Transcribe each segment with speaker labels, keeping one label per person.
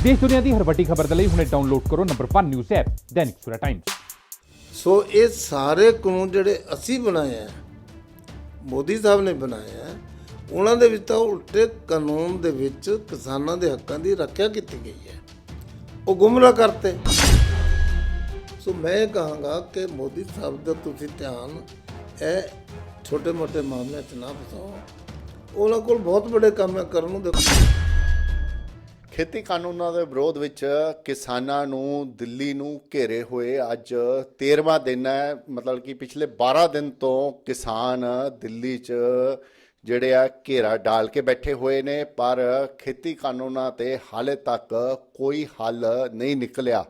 Speaker 1: देश दुनिया की हर वड्डी खबर के लिए हुणे डाउनलोड करो number 1 news app Dainik Savera times.
Speaker 2: सो ये सारे कानून ਜਿਹੜੇ ਅਸੀਂ ਬਣਾਏ ਆ ਮੋਦੀ ਸਾਹਿਬ ਨੇ ਬਣਾਏ ਆ ਉਹਨਾਂ ਦੇ ਵਿੱਚ ਤਾਂ ਉਲਟੇ ਕਾਨੂੰਨ ਦੇ ਵਿੱਚ ਕਿਸਾਨਾਂ ਦੇ ਹੱਕਾਂ ਦੀ ਰੱਖਿਆ ਕੀਤੀ ਗਈ ਹੈ ਉਹ ਗੁੰਮਰਾਹ ਕਰਤੇ। ਸੋ ਮੈਂ ਕਹਾਂਗਾ ਕਿ ਮੋਦੀ ਸਾਹਿਬ ਦਾ ਤੁਸੀਂ ਧਿਆਨ ਇਹ ਛੋਟੇ ਮੋਟੇ ਮਾਮਲਿਆਂ 'ਚ ਨਾ ਫਸਾਓ। ਉਹਨਾਂ ਕੋਲ ਬਹੁਤ ਵੱਡੇ ਕੰਮ ਕਰਨ ਨੂੰ ਦੇਖੋ।
Speaker 3: ਖੇਤੀ ਕਾਨੂੰਨਾਂ ਦੇ ਵਿਰੋਧ ਵਿੱਚ ਕਿਸਾਨਾਂ ਨੂੰ ਦਿੱਲੀ ਨੂੰ ਘੇਰੇ ਹੋਏ ਅੱਜ 13ਵਾਂ ਦਿਨ ਹੈ। ਮਤਲਬ ਕਿ ਪਿਛਲੇ 12 ਦਿਨ ਤੋਂ ਕਿਸਾਨ ਦਿੱਲੀ 'ਚ ਜਿਹੜੇ ਆ ਘੇਰਾ ਡਾਲ ਕੇ ਬੈਠੇ ਹੋਏ ਨੇ, ਪਰ ਖੇਤੀ ਕਾਨੂੰਨਾਂ ਤੇ ਹਾਲੇ ਤੱਕ ਕੋਈ ਹੱਲ ਨਹੀਂ ਨਿਕਲਿਆ।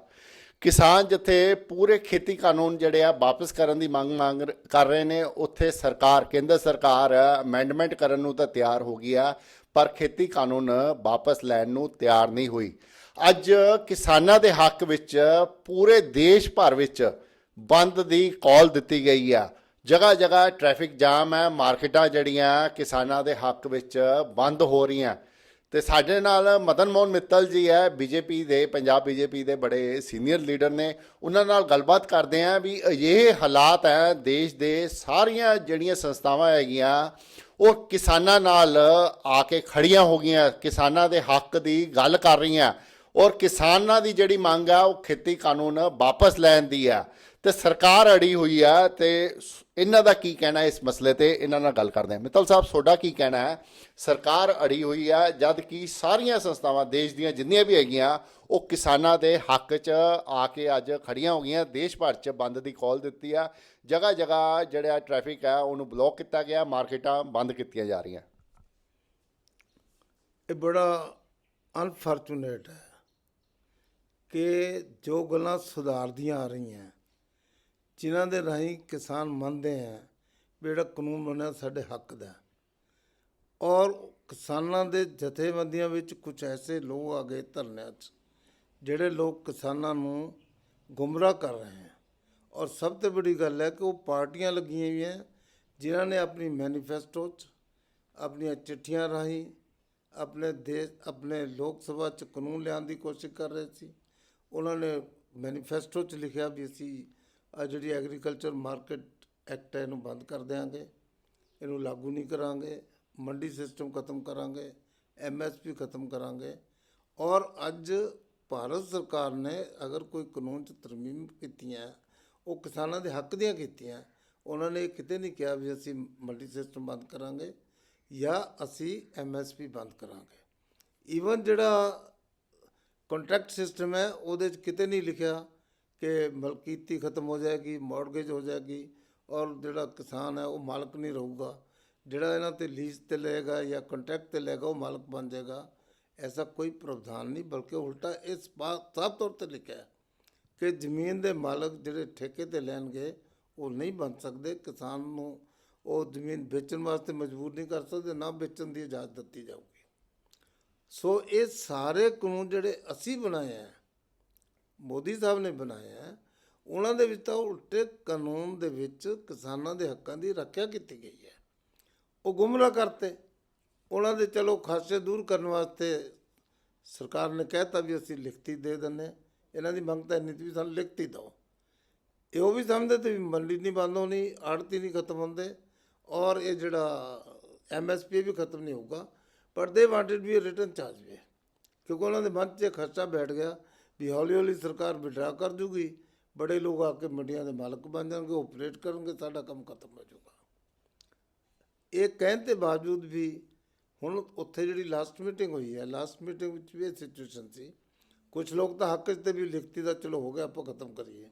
Speaker 3: ਕਿਸਾਨ ਜਿੱਥੇ ਪੂਰੇ ਖੇਤੀ ਕਾਨੂੰਨ ਜਿਹੜੇ ਆ ਵਾਪਸ ਕਰਨ ਦੀ ਮੰਗ ਕਰ ਰਹੇ ਨੇ, ਉੱਥੇ ਸਰਕਾਰ ਕੇਂਦਰ ਸਰਕਾਰ ਅਮੈਂਡਮੈਂਟ ਕਰਨ ਨੂੰ ਤਾਂ ਤਿਆਰ ਹੋ ਗਈ ਆ, ਪਰ ਖੇਤੀ ਕਾਨੂੰਨ ਵਾਪਸ ਲੈਣ ਨੂੰ ਤਿਆਰ ਨਹੀਂ ਹੋਈ। ਅੱਜ ਕਿਸਾਨਾਂ ਦੇ ਹੱਕ ਵਿੱਚ ਪੂਰੇ ਦੇਸ਼ ਭਰ ਵਿੱਚ ਬੰਦ ਦੀ ਕਾਲ ਦਿੱਤੀ ਗਈ ਆ। ਜਗ੍ਹਾ ਜਗ੍ਹਾ ਟ੍ਰੈਫਿਕ ਜਾਮ ਹੈ, ਮਾਰਕੀਟਾਂ ਜਿਹੜੀਆਂ ਕਿਸਾਨਾਂ ਦੇ ਹੱਕ ਵਿੱਚ ਬੰਦ ਹੋ ਰਹੀਆਂ। ਤੇ ਸਾਡੇ ਨਾਲ ਮਦਨ ਮੋਹਨ ਮਿੱਤਲ ਜੀ ਹੈ, ਬੀਜੇਪੀ ਦੇ ਪੰਜਾਬ ਬੀਜੇਪੀ ਦੇ ਬੜੇ ਸੀਨੀਅਰ ਲੀਡਰ ਨੇ। ਉਹਨਾਂ ਨਾਲ ਗੱਲਬਾਤ ਕਰਦੇ ਹਾਂ ਵੀ ਇਹ ਹਾਲਾਤ ਹੈ ਦੇਸ਼ ਦੇ ਸਾਰੀਆਂ ਜਿਹੜੀਆਂ ਸੰਸਥਾਵਾਂ ਹੈਗੀਆਂ ਉਹ ਕਿਸਾਨਾਂ ਨਾਲ ਆ ਕੇ ਖੜੀਆਂ ਹੋ ਗਈਆਂ, ਕਿਸਾਨਾਂ ਦੇ ਹੱਕ ਦੀ ਗੱਲ ਕਰ ਰਹੀਆਂ ਔਰ ਕਿਸਾਨਾਂ ਦੀ ਜਿਹੜੀ ਮੰਗ ਆ ਉਹ ਖੇਤੀ ਕਾਨੂੰਨ ਵਾਪਸ ਲੈਣ ਦੀ ਆ ਤੇ ਸਰਕਾਰ ਅੜੀ ਹੋਈ ਆ। ਤੇ ਇਹਨਾਂ ਦਾ ਕੀ ਕਹਿਣਾ ਇਸ ਮਸਲੇ ਤੇ, ਇਹਨਾਂ ਨਾਲ ਗੱਲ ਕਰਦੇ ਹਾਂ। ਮਿੱਤਲ ਸਾਹਿਬ, ਤੁਹਾਡਾ ਕੀ ਕਹਿਣਾ ਹੈ? ਸਰਕਾਰ ਅੜੀ ਹੋਈ ਆ ਜਦ ਕਿ ਸਾਰੀਆਂ ਸੰਸਥਾਵਾਂ ਦੇਸ਼ ਦੀਆਂ ਜਿੰਨੀਆਂ ਵੀ ਹੈਗੀਆਂ ਉਹ ਕਿਸਾਨਾਂ ਦੇ ਹੱਕ 'ਚ ਆ ਕੇ ਅੱਜ ਖੜੀਆਂ ਹੋ ਗਈਆਂ। ਦੇਸ਼ ਭਰ 'ਚ ਬੰਦ ਦੀ ਕਾਲ ਦਿੱਤੀ ਆ। ਜਗ੍ਹਾ ਜਗ੍ਹਾ ਜਿਹੜਾ ਟ੍ਰੈਫਿਕ ਹੈ ਉਹਨੂੰ ਬਲੌਕ ਕੀਤਾ ਗਿਆ, ਮਾਰਕੀਟਾਂ ਬੰਦ ਕੀਤੀਆਂ ਜਾ ਰਹੀਆਂ।
Speaker 2: ਇਹ ਬੜਾ ਅਨਫੋਰਚੂਨੇਟ ਹੈ ਕਿ ਜੋ ਗੱਲਾਂ ਸੁਧਾਰਦੀਆਂ ਆ ਰਹੀਆਂ, ਜਿਨ੍ਹਾਂ ਦੇ ਰਾਹੀਂ ਕਿਸਾਨ ਮੰਨਦੇ ਹੈ ਵੀ ਜਿਹੜਾ ਕਾਨੂੰਨ ਬਣਿਆ ਸਾਡੇ ਹੱਕ ਦਾ, ਔਰ ਕਿਸਾਨਾਂ ਦੇ ਜਥੇਬੰਦੀਆਂ ਵਿੱਚ ਕੁਝ ਐਸੇ ਲੋਕ ਆ ਗਏ ਧਰਨਿਆਂ 'ਚ ਜਿਹੜੇ ਲੋਕ ਕਿਸਾਨਾਂ ਨੂੰ ਗੁੰਮਰਾਹ ਕਰ ਰਹੇ ਹੈ। ਔਰ ਸਭ ਤੋਂ ਬੜੀ ਗੱਲ ਹੈ ਕਿ ਉਹ ਪਾਰਟੀਆਂ ਲੱਗੀਆਂ ਹੋਈਆਂ ਜਿਨ੍ਹਾਂ ਨੇ ਆਪਣੀ ਮੈਨੀਫੈਸਟੋ 'ਚ ਆਪਣੀਆਂ ਚਿੱਠੀਆਂ ਰਾਹੀਂ ਆਪਣੇ ਲੋਕ ਸਭਾ 'ਚ ਕਾਨੂੰਨ ਲਿਆਉਣ ਦੀ ਕੋਸ਼ਿਸ਼ ਕਰ ਰਹੇ ਸੀ। ਉਹਨਾਂ ਨੇ ਮੈਨੀਫੈਸਟੋ 'ਚ ਲਿਖਿਆ ਵੀ ਅਸੀਂ ਆ ਜਿਹੜੀ ਐਗਰੀਕਲਚਰ ਮਾਰਕੀਟ ਐਕਟ ਹੈ ਇਹਨੂੰ ਬੰਦ ਕਰ ਦਿਆਂਗੇ, ਇਹਨੂੰ ਲਾਗੂ ਨਹੀਂ ਕਰਾਂਗੇ, ਮੰਡੀ ਸਿਸਟਮ ਖਤਮ ਕਰਾਂਗੇ, MSP ਖਤਮ ਕਰਾਂਗੇ। ਔਰ ਅੱਜ ਭਾਰਤ ਸਰਕਾਰ ਨੇ ਅਗਰ ਕੋਈ ਕਾਨੂੰਨ 'ਚ ਤਰਮੀਮ ਕੀਤੀਆਂ ਉਹ ਕਿਸਾਨਾਂ ਦੇ ਹੱਕ ਦੀਆਂ ਕੀਤੀਆਂ। ਉਹਨਾਂ ਨੇ ਕਿਤੇ ਨਹੀਂ ਕਿਹਾ ਵੀ ਅਸੀਂ ਮੰਡੀ ਸਿਸਟਮ ਬੰਦ ਕਰਾਂਗੇ ਜਾਂ ਅਸੀਂ MSP ਬੰਦ ਕਰਾਂਗੇ। ਈਵਨ ਜਿਹੜਾ ਕੰਟਰੈਕਟ ਸਿਸਟਮ ਹੈ ਉਹਦੇ 'ਚ ਕਿਤੇ ਨਹੀਂ ਲਿਖਿਆ ਕਿ ਮਲਕੀਤੀ ਖਤਮ ਹੋ ਜਾਏਗੀ, ਮੌਰਗੇਜ ਹੋ ਜਾਏਗੀ ਔਰ ਜਿਹੜਾ ਕਿਸਾਨ ਹੈ ਉਹ ਮਾਲਕ ਨਹੀਂ ਰਹੂਗਾ। ਜਿਹੜਾ ਇਹਨਾਂ 'ਤੇ ਲੀਜ਼ 'ਤੇ ਲਏਗਾ ਜਾਂ ਕੰਟਰੈਕਟ 'ਤੇ ਲਏਗਾ ਉਹ ਮਾਲਕ ਬਣ ਜਾਏਗਾ। ਐਸਾ ਕੋਈ ਪ੍ਰਾਵਧਾਨ ਨਹੀਂ, ਬਲਕਿ ਉਲਟਾ ਇਸ ਬਾਤ ਸਾਫ਼ ਤੌਰ 'ਤੇ ਲਿਖਿਆ ਕਿ ਜ਼ਮੀਨ ਦੇ ਮਾਲਕ ਜਿਹੜੇ ਠੇਕੇ 'ਤੇ ਲੈਣਗੇ ਉਹ ਨਹੀਂ ਬਣ ਸਕਦੇ। ਕਿਸਾਨ ਨੂੰ ਉਹ ਜ਼ਮੀਨ ਵੇਚਣ ਵਾਸਤੇ ਮਜਬੂਰ ਨਹੀਂ ਕਰ ਸਕਦੇ, ਨਾ ਵੇਚਣ ਦੀ ਇਜਾਜ਼ਤ ਦਿੱਤੀ ਜਾਊਗੀ। ਸੋ ਇਹ ਸਾਰੇ ਕਾਨੂੰਨ ਜਿਹੜੇ ਅਸੀਂ ਬਣਾਏ ਆ, ਮੋਦੀ ਸਾਹਿਬ ਨੇ ਬਣਾਏ ਆ, ਉਹਨਾਂ ਦੇ ਵਿੱਚ ਤਾਂ ਉਲਟੇ ਕਾਨੂੰਨ ਦੇ ਵਿੱਚ ਕਿਸਾਨਾਂ ਦੇ ਹੱਕਾਂ ਦੀ ਰੱਖਿਆ ਕੀਤੀ ਗਈ ਹੈ। ਉਹ ਗੁੰਮਰਾਹ ਕਰਤੇ। ਉਹਨਾਂ ਦੇ ਚਲੋ ਖਾਸੇ ਦੂਰ ਕਰਨ ਵਾਸਤੇ ਸਰਕਾਰ ਨੇ ਕਹਿਤਾ ਵੀ ਅਸੀਂ ਲਿਖਤੀ ਦੇ ਦਿੰਦੇ। ਇਹਨਾਂ ਦੀ ਮੰਗ ਤਾਂ ਇੰਨੀ ਵੀ ਸਾਨੂੰ ਲਿਖਤੀ ਦਿਓ। ਇਹ ਉਹ ਵੀ ਸਮਝਦੇ ਤੇ ਵੀ ਮੰਡੀ ਨਹੀਂ ਬੰਦ ਹੋਣੀ, ਆੜਤੀ ਨਹੀਂ ਖਤਮ ਹੁੰਦੇ ਔਰ ਇਹ ਜਿਹੜਾ MSP ਵੀ ਖਤਮ ਨਹੀਂ ਹੋਊਗਾ। ਪਰ ਦੇ ਵਾਂਟਡ ਵੀ ਰਿਟਰਨ ਚਾਰਜ ਵੀ, ਕਿਉਂਕਿ ਉਹਨਾਂ ਦੇ ਮਨ 'ਚ ਖਰਚਾ ਬੈਠ ਗਿਆ ਵੀ ਹੌਲੀ ਹੌਲੀ ਸਰਕਾਰ ਵਿਡਰਾ ਕਰ ਜੂਗੀ, ਬੜੇ ਲੋਕ ਆ ਕੇ ਮੰਡੀਆਂ ਦੇ ਮਾਲਕ ਬਣ ਜਾਣਗੇ, ਓਪਰੇਟ ਕਰਨਗੇ, ਸਾਡਾ ਕੰਮ ਖਤਮ ਹੋ ਜਾਊਗਾ। ਇਹ ਕਹਿਣ ਦੇ ਬਾਵਜੂਦ ਵੀ ਹੁਣ ਉੱਥੇ ਜਿਹੜੀ ਲਾਸਟ ਮੀਟਿੰਗ ਹੋਈ ਹੈ, ਲਾਸਟ ਮੀਟਿੰਗ ਵਿੱਚ ਵੀ ਇਹ ਸਿਚੁਏਸ਼ਨ ਸੀ। ਕੁਝ ਲੋਕ ਤਾਂ ਹੱਕ 'ਚ ਤੇ ਵੀ ਲਿਖਤੀ ਦਾ ਚਲੋ ਹੋ ਗਿਆ ਆਪਾਂ ਖਤਮ ਕਰੀਏ,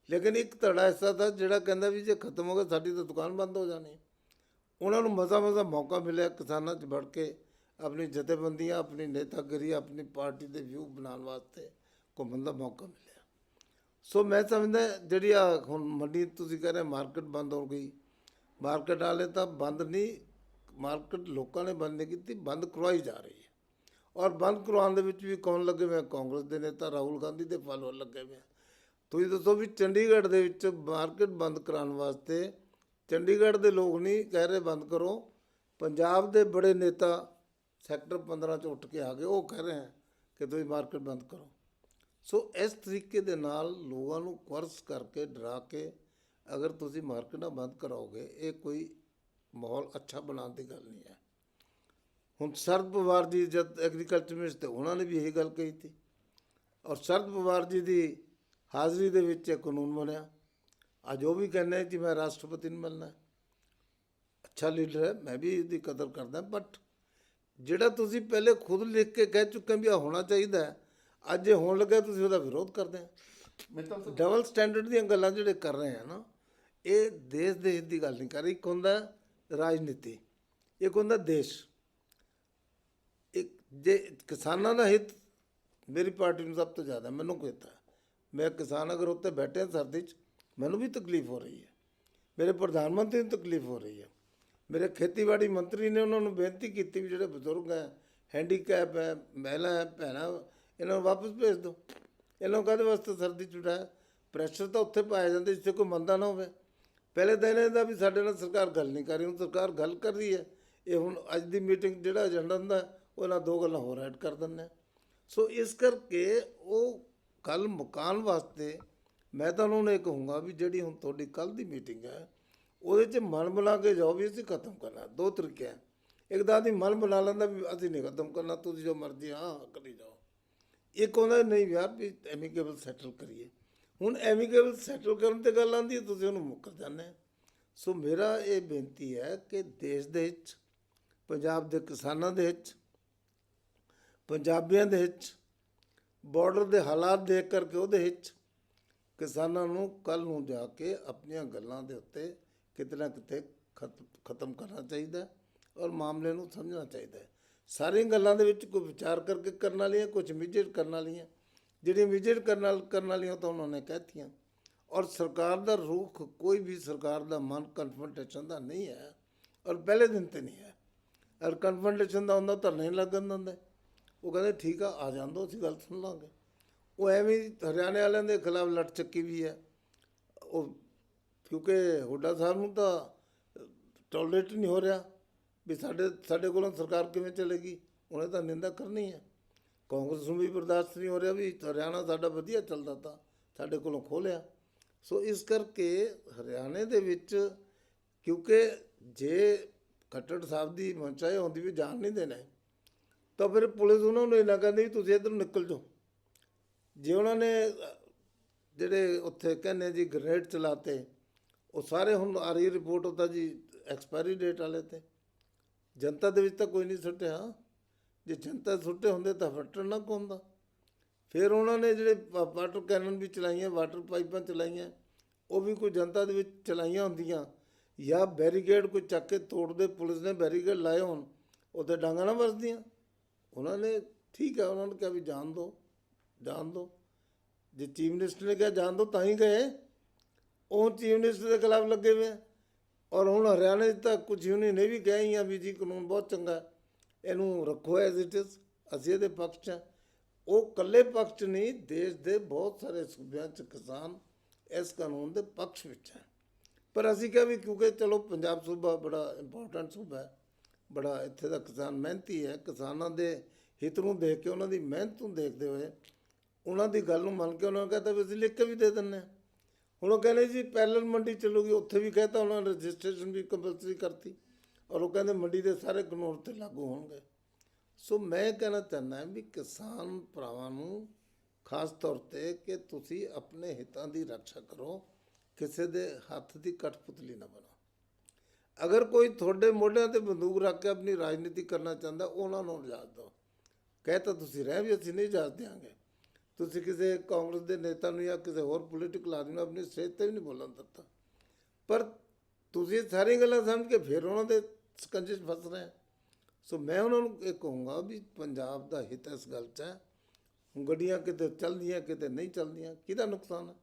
Speaker 2: ਲੇਕਿਨ ਇੱਕ ਧੜਾ ਐਸਾ ਥਾ ਜਿਹੜਾ ਕਹਿੰਦਾ ਵੀ ਜੇ ਖਤਮ ਹੋ ਗਿਆ ਸਾਡੀ ਤਾਂ ਦੁਕਾਨ ਬੰਦ ਹੋ ਜਾਣੀ। ਉਹਨਾਂ ਨੂੰ ਮਜ਼ਾ ਮੌਕਾ ਮਿਲਿਆ ਕਿਸਾਨਾਂ 'ਚ ਵੜ ਕੇ ਆਪਣੀ ਜਥੇਬੰਦੀਆਂ, ਆਪਣੀ ਨੇਤਾਗਿਰੀ, ਆਪਣੀ ਪਾਰਟੀ ਦੇ ਵਿਊ ਬਣਾਉਣ ਵਾਸਤੇ ਘੁੰਮਣ ਦਾ ਮੌਕਾ ਮਿਲਿਆ। ਸੋ ਮੈਂ ਸਮਝਦਾ ਜਿਹੜੀ ਆ ਹੁਣ ਮੰਡੀ ਤੁਸੀਂ ਕਹਿ ਰਹੇ ਮਾਰਕੀਟ ਬੰਦ ਹੋ ਗਈ, ਮਾਰਕੀਟ ਵਾਲੇ ਤਾਂ ਬੰਦ ਨਹੀਂ, ਮਾਰਕੀਟ ਲੋਕਾਂ ਨੇ ਬੰਦ ਨਹੀਂ ਕੀਤੀ, ਬੰਦ ਕਰਵਾਈ ਜਾ ਰਹੀ ਹੈ। ਔਰ ਬੰਦ ਕਰਵਾਉਣ ਦੇ ਵਿੱਚ ਵੀ ਕੌਣ ਲੱਗੇ ਹੋਏ? ਕਾਂਗਰਸ ਦੇ ਨੇਤਾ ਰਾਹੁਲ ਗਾਂਧੀ ਦੇ ਫਾਲੋਅਰ ਲੱਗੇ ਹੋਏ। ਤੁਸੀਂ ਦੱਸੋ ਵੀ ਚੰਡੀਗੜ੍ਹ ਦੇ ਵਿੱਚ ਮਾਰਕੀਟ ਬੰਦ ਕਰਾਉਣ ਵਾਸਤੇ ਚੰਡੀਗੜ੍ਹ ਦੇ ਲੋਕ ਨਹੀਂ ਕਹਿ ਰਹੇ ਬੰਦ ਕਰੋ, ਪੰਜਾਬ ਦੇ ਬੜੇ ਨੇਤਾ ਸੈਕਟਰ 15 'ਚ ਉੱਠ ਕੇ ਆ ਗਏ, ਉਹ ਕਹਿ ਰਹੇ ਹੈ ਕਿ ਤੁਸੀਂ ਮਾਰਕੀਟ ਬੰਦ ਕਰੋ। ਸੋ ਇਸ ਤਰੀਕੇ ਦੇ ਨਾਲ ਲੋਕਾਂ ਨੂੰ ਕੋਰਸ ਕਰਕੇ ਡਰਾ ਕੇ ਅਗਰ ਤੁਸੀਂ ਮਾਰਕੀਟਾਂ ਬੰਦ ਕਰਾਓਗੇ, ਇਹ ਕੋਈ ਮਾਹੌਲ ਅੱਛਾ ਬਣਾਉਣ ਦੀ ਗੱਲ ਨਹੀਂ ਹੈ। ਹੁਣ ਸ਼ਰਦ ਪਵਾਰ ਜੀ ਜਦ ਐਗਰੀਕਲਚਰ ਮਿਨਿਸਟਰ, ਉਹਨਾਂ ਨੇ ਵੀ ਇਹੀ ਗੱਲ ਕਹੀ ਸੀ, ਔਰ ਸ਼ਰਦ ਪਵਾਰ ਜੀ ਦੀ ਹਾਜ਼ਰੀ ਦੇ ਵਿੱਚ ਇਹ ਕਾਨੂੰਨ ਬਣਿਆ। ਅੱਜ ਉਹ ਵੀ ਕਹਿੰਦੇ ਕਿ ਮੈਂ ਰਾਸ਼ਟਰਪਤੀ ਨੂੰ ਮਿਲਣਾ ਹੈ। ਅੱਛਾ ਲੀਡਰ ਹੈ, ਮੈਂ ਵੀ ਇਹਦੀ ਕਦਰ ਕਰਦਾ, ਬਟ ਜਿਹੜਾ ਤੁਸੀਂ ਪਹਿਲੇ ਖੁਦ ਲਿਖ ਕੇ ਕਹਿ ਚੁੱਕੇ ਵੀ ਆ ਹੋਣਾ ਚਾਹੀਦਾ ਹੈ, ਅੱਜ ਇਹ ਹੋਣ ਲੱਗਾ ਤੁਸੀਂ ਉਹਦਾ ਵਿਰੋਧ ਕਰਦੇ ਆ। ਡਬਲ ਸਟੈਂਡਰਡ ਦੀਆਂ ਗੱਲਾਂ ਜਿਹੜੇ ਕਰ ਰਹੇ ਆ ਨਾ, ਇਹ ਦੇਸ਼ ਦੇ ਹਿੱਤ ਦੀ ਗੱਲ ਨਹੀਂ ਕਰ ਰਹੀ। ਇੱਕ ਹੁੰਦਾ ਰਾਜਨੀਤੀ, ਇੱਕ ਹੁੰਦਾ ਦੇਸ਼। ਇੱਕ ਜੇ ਕਿਸਾਨਾਂ ਦਾ ਹਿੱਤ ਮੇਰੀ ਪਾਰਟੀ ਨੂੰ ਸਭ ਤੋਂ ਜ਼ਿਆਦਾ, ਮੈਨੂੰ ਕੋਈ ਤਾਂ ਮੈਂ ਕਿਸਾਨ ਅਗਰ ਉੱਤੇ ਬੈਠੇ ਹਾਂ ਸਰਦੀ 'ਚ, ਮੈਨੂੰ ਵੀ ਤਕਲੀਫ ਹੋ ਰਹੀ ਹੈ, ਮੇਰੇ ਪ੍ਰਧਾਨ ਮੰਤਰੀ ਨੂੰ ਤਕਲੀਫ ਹੋ ਰਹੀ ਹੈ, ਮੇਰੇ ਖੇਤੀਬਾੜੀ ਮੰਤਰੀ ਨੇ ਉਹਨਾਂ ਨੂੰ ਬੇਨਤੀ ਕੀਤੀ ਵੀ ਜਿਹੜੇ ਬਜ਼ੁਰਗ ਹੈ, ਹੈਂਡੀਕੈਪ ਹੈ, ਮਹਿਲਾ ਹੈ, ਭੈਣਾਂ, ਇਹਨਾਂ ਨੂੰ ਵਾਪਸ ਭੇਜ ਦਿਓ। ਇਹਨਾਂ ਨੂੰ ਕਾਹਦੇ ਵਾਸਤੇ ਸਰਦੀ 'ਚ ਉਡਾਇਆ? ਪ੍ਰੈਸ਼ਰ ਤਾਂ ਉੱਥੇ ਪਾਇਆ ਜਾਂਦਾ ਜਿੱਥੇ ਕੋਈ ਮੰਦਾ ਨਾ ਹੋਵੇ। ਪਹਿਲੇ ਤਾਂ ਇਹਨਾਂ ਦਾ ਵੀ ਸਾਡੇ ਨਾਲ ਸਰਕਾਰ ਗੱਲ ਨਹੀਂ ਕਰ ਰਹੀ, ਹੁਣ ਸਰਕਾਰ ਗੱਲ ਕਰ ਰਹੀ ਹੈ। ਇਹ ਹੁਣ ਅੱਜ ਦੀ ਮੀਟਿੰਗ ਜਿਹੜਾ ਏਜੰਡਾ ਹੁੰਦਾ ਉਹਨਾਂ ਦੋ ਗੱਲਾਂ ਹੋਰ ਐਡ ਕਰ ਦਿੰਦੇ। ਸੋ ਇਸ ਕਰਕੇ ਉਹ ਕੱਲ ਮੁਕਾਉਣ ਵਾਸਤੇ ਮੈਂ ਤਾਂ ਉਹਨਾਂ ਨੂੰ ਇਹ ਕਹੂੰਗਾ ਵੀ ਜਿਹੜੀ ਹੁਣ ਤੁਹਾਡੀ ਕੱਲ ਦੀ ਮੀਟਿੰਗ ਹੈ ਉਹਦੇ 'ਚ ਮਨ ਬਣਾ ਕੇ ਜਾਓ ਵੀ ਅਸੀਂ ਖਤਮ ਕਰਨਾ। ਦੋ ਤਰੀਕੇ ਹੈ, ਇੱਕ ਤਾਂ ਦੀ ਮਨ ਬਣਾ ਲੈਂਦਾ ਵੀ ਅਸੀਂ ਨਹੀਂ ਖਤਮ ਕਰਨਾ, ਤੁਸੀਂ ਜੋ ਮਰਜ਼ੀ ਹਾਂ ਕਰੀ ਜਾਓ। ਇੱਕ ਹੁੰਦਾ ਨਹੀਂ ਯਾਰ ਵੀ ਐਮੀਕੇਬਲ ਸੈਟਲ ਕਰੀਏ। ਹੁਣ ਐਮੀਕੇਬਲ ਸੈਟਲ ਕਰਨ 'ਤੇ ਗੱਲ ਆਉਂਦੀ ਹੈ, ਤੁਸੀਂ ਉਹਨੂੰ ਮੁੱਕਰ ਜਾਂਦੇ। ਸੋ ਮੇਰਾ ਇਹ ਬੇਨਤੀ ਹੈ ਕਿ ਦੇਸ਼ ਦੇ ਵਿੱਚ, ਪੰਜਾਬ ਦੇ ਕਿਸਾਨਾਂ ਦੇ ਵਿੱਚ, ਪੰਜਾਬੀਆਂ ਦੇ ਵਿੱਚ, ਬਾਰਡਰ ਦੇ ਹਾਲਾਤ ਦੇਖ ਕਰਕੇ ਉਹਦੇ ਵਿੱਚ ਕਿਸਾਨਾਂ ਨੂੰ ਕੱਲ੍ਹ ਨੂੰ ਜਾ ਕੇ ਆਪਣੀਆਂ ਗੱਲਾਂ ਦੇ ਉੱਤੇ ਕਿਤੇ ਨਾ ਕਿਤੇ ਖਤਮ ਕਰਨਾ ਚਾਹੀਦਾ ਔਰ ਮਾਮਲੇ ਨੂੰ ਸਮਝਣਾ ਚਾਹੀਦਾ ਹੈ। ਸਾਰੀਆਂ ਗੱਲਾਂ ਦੇ ਵਿੱਚ ਕੋਈ ਵਿਚਾਰ ਕਰਕੇ ਕਰਨ ਵਾਲੀਆਂ, ਕੁਝ ਇਮੀਡੀਏਟ ਕਰਨ ਵਾਲੀਆਂ। ਜਿਹੜੀਆਂ ਇਮੀਡੀਏਟ ਕਰਨ ਵਾਲੀਆਂ ਤਾਂ ਉਹਨਾਂ ਨੇ ਕਹਿਤੀਆਂ। ਔਰ ਸਰਕਾਰ ਦਾ ਰੁਖ, ਕੋਈ ਵੀ ਸਰਕਾਰ ਦਾ ਮਨ ਕਨਫਰੰਟੇਸ਼ਨ ਦਾ ਨਹੀਂ ਹੈ, ਔਰ ਪਹਿਲੇ ਦਿਨ 'ਤੇ ਨਹੀਂ ਹੈ। ਔਰ ਕਨਫਰੰਟੇਸ਼ਨ ਦਾ ਹੁੰਦਾ ਧਰਨੇ ਲੱਗਣ ਦਿੰਦੇ। ਉਹ ਕਹਿੰਦੇ ਠੀਕ ਆ ਜਾਣ ਦਿਓ, ਅਸੀਂ ਗੱਲ ਸੁਣ ਲਾਂਗੇ। ਉਹ ਐਵੇਂ ਹਰਿਆਣੇ ਵਾਲਿਆਂ ਦੇ ਖਿਲਾਫ ਲੜ ਚੱਕੀ ਵੀ ਹੈ। ਉਹ ਕਿਉਂਕਿ ਹੁੱਡਾ ਸਾਹਿਬ ਨੂੰ ਤਾਂ ਟੋਲਰੇਟ ਨਹੀਂ ਹੋ ਰਿਹਾ ਵੀ ਸਾਡੇ ਕੋਲੋਂ ਸਰਕਾਰ ਕਿਵੇਂ ਚੱਲੇਗੀ, ਉਹਨੇ ਤਾਂ ਨਿੰਦਾ ਕਰਨੀ ਹੈ। ਕਾਂਗਰਸ ਨੂੰ ਵੀ ਬਰਦਾਸ਼ਤ ਨਹੀਂ ਹੋ ਰਿਹਾ ਵੀ ਹਰਿਆਣਾ ਸਾਡਾ ਵਧੀਆ ਚੱਲਦਾ ਤਾਂ ਸਾਡੇ ਕੋਲੋਂ ਖੋਹ ਲਿਆ। ਸੋ ਇਸ ਕਰਕੇ ਹਰਿਆਣੇ ਦੇ ਵਿੱਚ, ਕਿਉਂਕਿ ਜੇ ਖੱਟੜ ਸਾਹਿਬ ਦੀ ਮਨਚਾਹੀ ਹੁੰਦੀ ਵੀ ਜਾਣ ਨਹੀਂ ਦੇਣਾ, ਤਾਂ ਫਿਰ ਪੁਲਿਸ ਉਹਨਾਂ ਨੂੰ ਇਹਨਾਂ ਕਹਿੰਦੀ ਵੀ ਤੁਸੀਂ ਇੱਧਰੋਂ ਨਿਕਲ ਜਾਓ। ਜੇ ਉਹਨਾਂ ਨੇ ਜਿਹੜੇ ਉੱਥੇ ਕਹਿੰਦੇ ਜੀ ਗ੍ਰੇਨੇਡ ਚਲਾਤੇ, ਉਹ ਸਾਰੇ ਹੁਣ ਆ ਰਹੀ ਰਿਪੋਰਟ ਹੁੰਦਾ ਜੀ ਐਕਸਪਾਇਰੀ ਡੇਟ ਵਾਲੇ 'ਤੇ। ਜਨਤਾ ਦੇ ਵਿੱਚ ਤਾਂ ਕੋਈ ਨਹੀਂ ਸੁੱਟਿਆ, ਜੇ ਜਨਤਾ ਸੁੱਟੇ ਹੁੰਦੇ ਤਾਂ ਫੱਟਣ ਨਾ ਹੁੰਦਾ। ਫਿਰ ਉਹਨਾਂ ਨੇ ਜਿਹੜੇ ਵਾਟਰ ਕੈਨਨ ਵੀ ਚਲਾਈਆਂ, ਵਾਟਰ ਪਾਈਪਾਂ ਚਲਾਈਆਂ, ਉਹ ਵੀ ਕੋਈ ਜਨਤਾ ਦੇ ਵਿੱਚ ਚਲਾਈਆਂ ਹੁੰਦੀਆਂ, ਜਾਂ ਬੈਰੀਕੇਡ ਕੋਈ ਚੱਕ ਕੇ ਤੋੜਦੇ, ਪੁਲਿਸ ਨੇ ਬੈਰੀਕੇਡ ਲਾਏ ਹੋਣ, ਉੱਥੇ ਡਾਂਗਾਂ ਨਾ ਵਰਸਦੀਆਂ। ਉਹਨਾਂ ਨੇ ਠੀਕ ਹੈ, ਉਹਨਾਂ ਨੇ ਕਿਹਾ ਵੀ ਜਾਣ ਦਿਓ, ਜਾਣ ਦਿਓ। ਜੇ ਚੀਫ ਮਿਨਿਸਟਰ ਨੇ ਕਿਹਾ ਜਾਣ ਦਿਓ ਤਾਂ ਹੀ ਗਏ। ਉਹ ਚੀਫ ਮਿਨਿਸਟਰ ਦੇ ਖਿਲਾਫ ਲੱਗੇ ਹੋਏ। ਔਰ ਹੁਣ ਹਰਿਆਣੇ 'ਚ ਤਾਂ ਕੁਝ ਯੂਨੀਅਨ ਨੇ ਵੀ ਕਿਹਾ ਹੀ ਆ ਵੀ ਜੀ ਕਾਨੂੰਨ ਬਹੁਤ ਚੰਗਾ, ਇਹਨੂੰ ਰੱਖੋ ਐਜ਼ ਇਟ ਇਜ਼, ਅਸੀਂ ਇਹਦੇ ਪੱਖ 'ਚ ਹਾਂ। ਉਹ ਇਕੱਲੇ ਪੱਖ 'ਚ ਨਹੀਂ, ਦੇਸ਼ ਦੇ ਬਹੁਤ ਸਾਰੇ ਸੂਬਿਆਂ 'ਚ ਕਿਸਾਨ ਇਸ ਕਾਨੂੰਨ ਦੇ ਪੱਖ ਵਿੱਚ ਹੈ। ਪਰ ਅਸੀਂ ਕਿਹਾ ਵੀ ਕਿਉਂਕਿ ਚਲੋ ਪੰਜਾਬ ਸੂਬਾ ਬੜਾ ਇੰਪੋਰਟੈਂਟ ਸੂਬਾ ਹੈ, ਬੜਾ ਇੱਥੇ ਦਾ ਕਿਸਾਨ ਮਿਹਨਤੀ ਹੈ, ਕਿਸਾਨਾਂ ਦੇ ਹਿੱਤ ਨੂੰ ਦੇਖ ਕੇ, ਉਹਨਾਂ ਦੀ ਮਿਹਨਤ ਨੂੰ ਦੇਖਦੇ ਹੋਏ, ਉਹਨਾਂ ਦੀ ਗੱਲ ਨੂੰ ਮੰਨ ਕੇ ਉਹਨਾਂ ਨੇ ਕਹਿਤਾ ਵੀ ਅਸੀਂ ਲਿਖ ਕੇ ਵੀ ਦੇ ਦਿੰਦੇ ਹਾਂ। ਹੁਣ ਉਹ ਕਹਿੰਦੇ ਜੀ ਪੈਰਲਲ ਮੰਡੀ ਚੱਲੂਗੀ, ਉੱਥੇ ਵੀ ਕਹਿਤਾ ਉਹਨਾਂ ਨੇ, ਰਜਿਸਟ੍ਰੇਸ਼ਨ ਵੀ ਕੰਪਲਸਰੀ ਕਰਤੀ, ਔਰ ਉਹ ਕਹਿੰਦੇ ਮੰਡੀ ਦੇ ਸਾਰੇ ਕਾਨੂੰਨ ਉੱਤੇ ਲਾਗੂ ਹੋਣਗੇ। ਸੋ ਮੈਂ ਕਹਿਣਾ ਚਾਹੁੰਦਾ ਵੀ ਕਿਸਾਨ ਭਰਾਵਾਂ ਨੂੰ ਖਾਸ ਤੌਰ 'ਤੇ ਕਿ ਤੁਸੀਂ ਆਪਣੇ ਹਿੱਤਾਂ ਦੀ ਰੱਖਿਆ ਕਰੋ, ਕਿਸੇ ਦੇ ਹੱਥ ਦੀ ਕਠਪੁਤਲੀ ਨਾ ਬਣੋ। ਅਗਰ ਕੋਈ ਤੁਹਾਡੇ ਮੋਢਿਆਂ 'ਤੇ ਬੰਦੂਕ ਰੱਖ ਕੇ ਆਪਣੀ ਰਾਜਨੀਤੀ ਕਰਨਾ ਚਾਹੁੰਦਾ, ਉਹਨਾਂ ਨੂੰ ਇਜਾਜ਼ਤ ਦਿਓ। ਕਹਿ ਤਾਂ ਤੁਸੀਂ ਰਹਿ ਵੀ ਅਸੀਂ ਨਹੀਂ ਇਜਾਜ਼ਤ ਦਿਆਂਗੇ। ਤੁਸੀਂ ਕਿਸੇ ਕਾਂਗਰਸ ਦੇ ਨੇਤਾ ਨੂੰ ਜਾਂ ਕਿਸੇ ਹੋਰ ਪੋਲੀਟੀਕਲ ਆਦਮੀ ਨੂੰ ਆਪਣੀ ਸਟੇਜ 'ਤੇ ਵੀ ਨਹੀਂ ਬੋਲਣ ਦਿੱਤਾ। ਪਰ ਤੁਸੀਂ ਸਾਰੀਆਂ ਗੱਲਾਂ ਸਮਝ ਕੇ ਫਿਰ ਉਹਨਾਂ ਦੇ ਸਕੰਜੇ 'ਚ ਫਸ ਰਹੇ। ਸੋ ਮੈਂ ਉਹਨਾਂ ਨੂੰ ਇਹ ਕਹੂੰਗਾ ਵੀ ਪੰਜਾਬ ਦਾ ਹਿੱਤ ਇਸ ਗੱਲ 'ਚ ਹੈ। ਗੱਡੀਆਂ ਕਿਤੇ ਚੱਲਦੀਆਂ, ਕਿਤੇ ਨਹੀਂ ਚੱਲਦੀਆਂ, ਕਿਹਦਾ ਨੁਕਸਾਨ ਹੈ?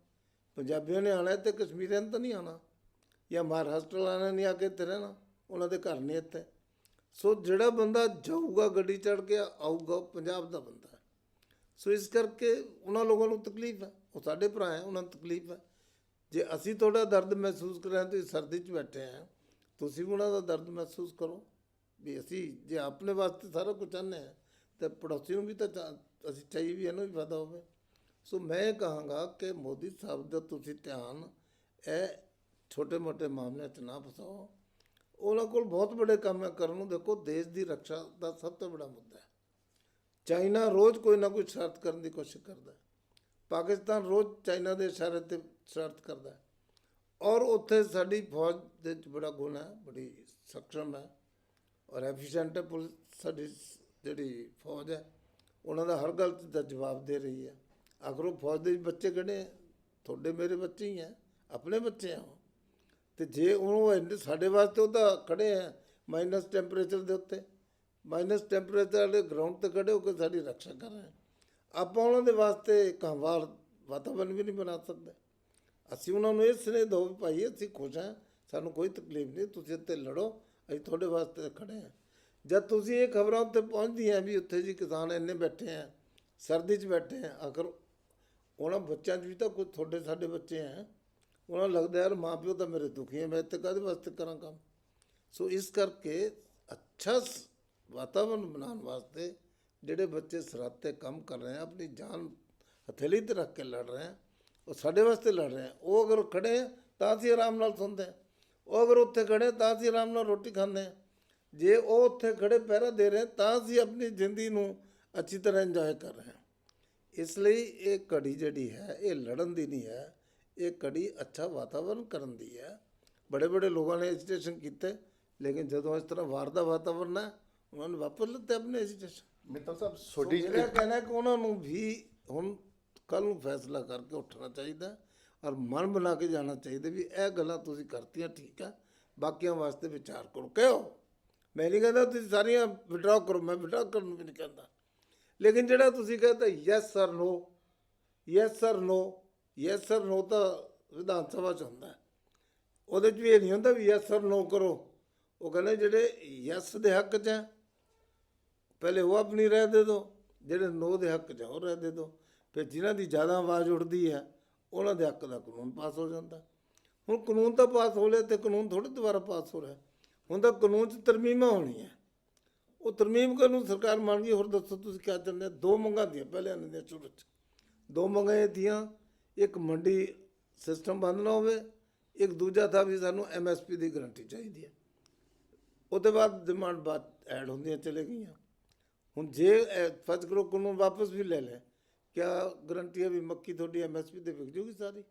Speaker 2: ਪੰਜਾਬੀਆਂ ਨੇ ਆਉਣਾ ਇੱਥੇ, ਕਸ਼ਮੀਰੀਆਂ ਨੇ ਤਾਂ ਨਹੀਂ ਆਉਣਾ, ਜਾਂ ਮਹਾਰਾਸ਼ਟਰ ਵਾਲਿਆਂ ਨੇ ਆ ਕੇ ਇੱਥੇ ਰਹਿਣਾ, ਉਹਨਾਂ ਦੇ ਘਰ ਨਹੀਂ ਇੱਥੇ। ਸੋ ਜਿਹੜਾ ਬੰਦਾ ਜਾਊਗਾ ਗੱਡੀ ਚੜ੍ਹ ਕੇ ਆਊਗਾ, ਉਹ ਪੰਜਾਬ ਦਾ ਬੰਦਾ ਹੈ। ਸੋ ਇਸ ਕਰਕੇ ਉਹਨਾਂ ਲੋਕਾਂ ਨੂੰ ਤਕਲੀਫ ਹੈ, ਉਹ ਸਾਡੇ ਭਰਾ ਹੈ, ਉਹਨਾਂ ਨੂੰ ਤਕਲੀਫ ਹੈ। ਜੇ ਅਸੀਂ ਤੁਹਾਡਾ ਦਰਦ ਮਹਿਸੂਸ ਕਰ ਰਹੇ ਹਾਂ, ਤੁਸੀਂ ਸਰਦੀ 'ਚ ਬੈਠੇ ਹਾਂ, ਤੁਸੀਂ ਵੀ ਉਹਨਾਂ ਦਾ ਦਰਦ ਮਹਿਸੂਸ ਕਰੋ ਵੀ ਅਸੀਂ ਜੇ ਆਪਣੇ ਵਾਸਤੇ ਸਾਰਾ ਕੁਝ ਚਾਹੁੰਦੇ ਹਾਂ ਤੇ ਪੜੋਸੀ ਨੂੰ ਵੀ ਤਾਂ ਅਸੀਂ ਚਾਹੀਏ ਵੀ ਇਹਨੂੰ ਵੀ ਫਾਇਦਾ ਹੋਵੇ। ਸੋ ਮੈਂ ਇਹ ਕਹਾਂਗਾ ਕਿ ਮੋਦੀ ਸਾਹਿਬ ਦਾ ਤੁਸੀਂ ਧਿਆਨ ਇਹ ਛੋਟੇ ਮੋਟੇ ਮਾਮਲਿਆਂ 'ਚ ਨਾ ਫਸਾਓ। ਉਹਨਾਂ ਕੋਲ ਬਹੁਤ ਬੜੇ ਕੰਮ ਹੈ ਕਰਨ ਨੂੰ। ਦੇਖੋ, ਦੇਸ਼ ਦੀ ਰੱਖਿਆ ਦਾ ਸਭ ਤੋਂ ਬੜਾ ਮੁੱਦਾ ਹੈ। ਚਾਈਨਾ ਰੋਜ਼ ਕੋਈ ਨਾ ਕੋਈ ਸ਼ਰਾਰਤ ਕਰਨ ਦੀ ਕੋਸ਼ਿਸ਼ ਕਰਦਾ ਹੈ। ਪਾਕਿਸਤਾਨ ਰੋਜ਼ ਚਾਈਨਾ ਦੇ ਇਸ਼ਾਰੇ 'ਤੇ ਸ਼ਰਾਰਤ ਕਰਦਾ ਹੈ। ਔਰ ਉੱਥੇ ਸਾਡੀ ਫੌਜ ਦੇ 'ਚ ਬੜਾ ਗੁਣ ਹੈ, ਬੜੀ ਸક્ષਮ ਹੈ ਔਰ ਐਫੀਸ਼ੀਐਂਟ ਹੈ। ਪੁਲਿਸ ਸਾਡੀ ਜਿਹੜੀ ਫੌਜ ਹੈ ਉਹਨਾਂ ਦਾ ਹਰ ਗੱਲ ਦਾ ਜਵਾਬ ਦੇ ਰਹੀ ਹੈ। ਆਖਰ ਉਹ ਫੌਜ ਦੇ ਬੱਚੇ ਕਿਹੜੇ ਤੁਹਾਡੇ ਮੇਰੇ ਬੱਚੇ ਹੀ ਹੈ, ਆਪਣੇ ਬੱਚੇ ਆ। ਤੇ ਜੇ ਉਹ ਸਾਡੇ ਵਾਸਤੇ ਉਹ ਤਾਂ ਖੜੇ ਆ ਮਾਈਨਸ ਟੈਂਪਰੇਚਰ ਦੇ ਉੱਤੇ, ਮਾਈਨਸ ਟੈਂਪਰੇਚਰ ਵਾਲੇ ਗਰਾਊਂਡ 'ਤੇ ਖੜੇ ਹੋ ਕੇ ਸਾਡੀ ਰੱਖਿਆ ਕਰ ਰਹੇ। ਆਪਾਂ ਉਹਨਾਂ ਦੇ ਵਾਸਤੇ ਇੱਕ ਹਮਵਾਰ ਵਾਤਾਵਰਨ ਵੀ ਨਹੀਂ ਬਣਾ ਸਕਦੇ। ਅਸੀਂ ਉਹਨਾਂ ਨੂੰ ਇਹ ਸੁਨੇਹਾ ਦਿਓ ਵੀ ਭਾਈ ਅਸੀਂ ਖੁਸ਼ ਹਾਂ, ਸਾਨੂੰ ਕੋਈ ਤਕਲੀਫ ਨਹੀਂ, ਤੁਸੀਂ ਇੱਥੇ ਲੜੋ, ਅਸੀਂ ਤੁਹਾਡੇ ਵਾਸਤੇ ਖੜੇ ਹਾਂ। ਜਦ ਤੁਸੀਂ ਇਹ ਖਬਰਾਂ ਉੱਤੇ ਪਹੁੰਚਦੀਆਂ ਵੀ ਉੱਥੇ ਜੀ ਕਿਸਾਨ ਇੰਨੇ ਬੈਠੇ ਆ, ਸਰਦੀ 'ਚ ਬੈਠੇ ਆ, ਆਖਰ ਉਹਨਾਂ ਬੱਚਿਆਂ 'ਚ ਵੀ ਤਾਂ ਕੋਈ ਤੁਹਾਡੇ ਸਾਡੇ ਬੱਚੇ ਆ। ਉਹਨਾਂ ਨੂੰ ਲੱਗਦਾ ਯਾਰ ਮਾਂ ਪਿਓ ਤਾਂ ਮੇਰੇ ਦੁਖੀ ਹੈ, ਮੈਂ ਇੱਥੇ ਕਾਹਦੇ ਵਾਸਤੇ ਕਰਾਂ ਕੰਮ। ਸੋ ਇਸ ਕਰਕੇ ਅੱਛਾ ਵਾਤਾਵਰਨ ਬਣਾਉਣ ਵਾਸਤੇ ਜਿਹੜੇ ਬੱਚੇ ਸਰਹੱਦ 'ਤੇ ਕੰਮ ਕਰ ਰਹੇ ਆ, ਆਪਣੀ ਜਾਨ ਹਥੇਲੀ 'ਤੇ ਰੱਖ ਕੇ ਲੜ ਰਹੇ ਆ, ਉਹ ਸਾਡੇ ਵਾਸਤੇ ਲੜ ਰਹੇ ਆ। ਉਹ ਅਗਰ ਖੜੇ ਆ ਤਾਂ ਅਸੀਂ ਆਰਾਮ ਨਾਲ ਸੌਂਦੇ ਹਾਂ, ਉਹ ਅਗਰ ਉੱਥੇ ਖੜੇ ਤਾਂ ਅਸੀਂ ਆਰਾਮ ਨਾਲ ਰੋਟੀ ਖਾਂਦੇ ਹਾਂ। ਜੇ ਉਹ ਉੱਥੇ ਖੜੇ ਪਹਿਰਾ ਦੇ ਰਹੇ ਤਾਂ ਅਸੀਂ ਆਪਣੀ ਜ਼ਿੰਦਗੀ ਨੂੰ ਅੱਛੀ ਤਰ੍ਹਾਂ ਇੰਜੋਏ ਕਰ ਰਹੇ ਹਾਂ। ਇਸ ਲਈ ਇਹ ਘੜੀ ਜਿਹੜੀ ਹੈ ਇਹ ਲੜਨ ਦੀ ਨਹੀਂ ਹੈ, ਇਹ ਘੜੀ ਅੱਛਾ ਵਾਤਾਵਰਨ ਕਰਨ ਦੀ ਹੈ। ਬੜੇ ਬੜੇ ਲੋਕਾਂ ਨੇ ਐਜੀਟੇਸ਼ਨ ਕੀਤੇ, ਲੇਕਿਨ ਜਦੋਂ ਇਸ ਤਰ੍ਹਾਂ ਵਾਰ ਦਾ ਵਾਤਾਵਰਨ ਹੈ ਉਹਨਾਂ ਨੇ ਵਾਪਸ ਲਿੱਤੇ ਆਪਣੇ ਐਜੀਟੇਸ਼ਨ।
Speaker 3: ਮਿੱਤਲ ਸਾਹਿਬ ਛੋਟੀ
Speaker 2: ਮੇਰਾ ਕਹਿਣਾ ਕਿ ਉਹਨਾਂ ਨੂੰ ਵੀ ਹੁਣ ਕੱਲ੍ਹ ਨੂੰ ਫੈਸਲਾ ਕਰਕੇ ਉੱਠਣਾ ਚਾਹੀਦਾ ਔਰ ਮਨ ਬਣਾ ਕੇ ਜਾਣਾ ਚਾਹੀਦਾ ਵੀ ਇਹ ਗੱਲਾਂ ਤੁਸੀਂ ਕਰਤੀਆਂ ਠੀਕ ਹੈ, ਬਾਕੀਆਂ ਵਾਸਤੇ ਵਿਚਾਰ ਕਰੋ। ਕਹੋ, ਮੈਂ ਨਹੀਂ ਕਹਿੰਦਾ ਤੁਸੀਂ ਸਾਰੀਆਂ ਵਿਡਰਾਅ ਕਰੋ, ਮੈਂ ਵਿਡਰਾਅ ਕਰਨ ਨੂੰ ਵੀ ਨਹੀਂ ਕਹਿੰਦਾ, ਲੇਕਿਨ ਜਿਹੜਾ ਤੁਸੀਂ ਕਹਿੰਦਾ yes sir no, yes sir no, yes sir no ਤਾਂ ਵਿਧਾਨ ਸਭਾ 'ਚ ਹੁੰਦਾ, ਉਹਦੇ 'ਚ ਵੀ ਇਹ ਨਹੀਂ ਹੁੰਦਾ ਵੀ ਯੈਸ ਸਰ ਨੋ ਕਰੋ। ਉਹ ਕਹਿੰਦੇ ਜਿਹੜੇ ਯੈਸ ਦੇ ਹੱਕ 'ਚ ਹੈ ਪਹਿਲੇ ਉਹ ਆਪਣੀ ਰਾਏ ਦੇ ਦਿਓ, ਜਿਹੜੇ ਨੋ ਦੇ ਹੱਕ 'ਚ ਉਹ ਰਾਏ ਦੇ ਦਿਓ। ਫਿਰ ਜਿਨ੍ਹਾਂ ਦੀ ਜ਼ਿਆਦਾ ਆਵਾਜ਼ ਉੱਠਦੀ ਹੈ ਉਹਨਾਂ ਦੇ ਹੱਕ ਦਾ ਕਾਨੂੰਨ ਪਾਸ ਹੋ ਜਾਂਦਾ। ਹੁਣ ਕਾਨੂੰਨ ਤਾਂ ਪਾਸ ਹੋ ਲਿਆ ਤੇ ਕਾਨੂੰਨ ਥੋੜ੍ਹੇ ਦੁਬਾਰਾ ਪਾਸ ਹੋ ਰਿਹਾ। ਹੁਣ ਤਾਂ ਕਾਨੂੰਨ 'ਚ ਤਰਮੀਮਾਂ ਹੋਣੀਆਂ, ਉਹ ਤਰਮੀਮ ਕਾਨੂੰਨ ਸਰਕਾਰ ਮੰਨ ਗਈ। ਹੋਰ ਦੱਸੋ ਤੁਸੀਂ ਕਿਆ ਚਾਹੁੰਦੇ? ਦੋ ਮੰਗਾਂ ਦੀਆਂ ਪਹਿਲੇ ਆਉਂਦੇ ਦੀਆਂ ਸ਼ੁਰੂ 'ਚ ਦੋ ਮੰਗਾਂ ਇਹ ਥੀਆਂ, ਇੱਕ ਮੰਡੀ ਸਿਸਟਮ ਬੰਦ ਨਾ ਹੋਵੇ, ਇੱਕ ਦੂਜਾ ਥਾ ਵੀ ਸਾਨੂੰ MSP ਦੀ ਗਰੰਟੀ ਚਾਹੀਦੀ ਹੈ। ਉਹਦੇ ਬਾਅਦ ਡਿਮਾਂਡ ਬਾਅਦ ਐਡ ਹੁੰਦੀਆਂ ਚਲੇ ਗਈਆਂ। ਹੁਣ ਜੇ ਫਰਜ਼ ਕਰੋ ਕਾਨੂੰਨ ਵਾਪਸ ਵੀ ਲੈ ਲੈ, ਕਿਆ ਗਰੰਟੀ ਹੈ ਵੀ ਮੱਕੀ ਤੁਹਾਡੀ MSP 'ਤੇ ਵਿਕ ਜੂਗੀ ਸਾਰੀ?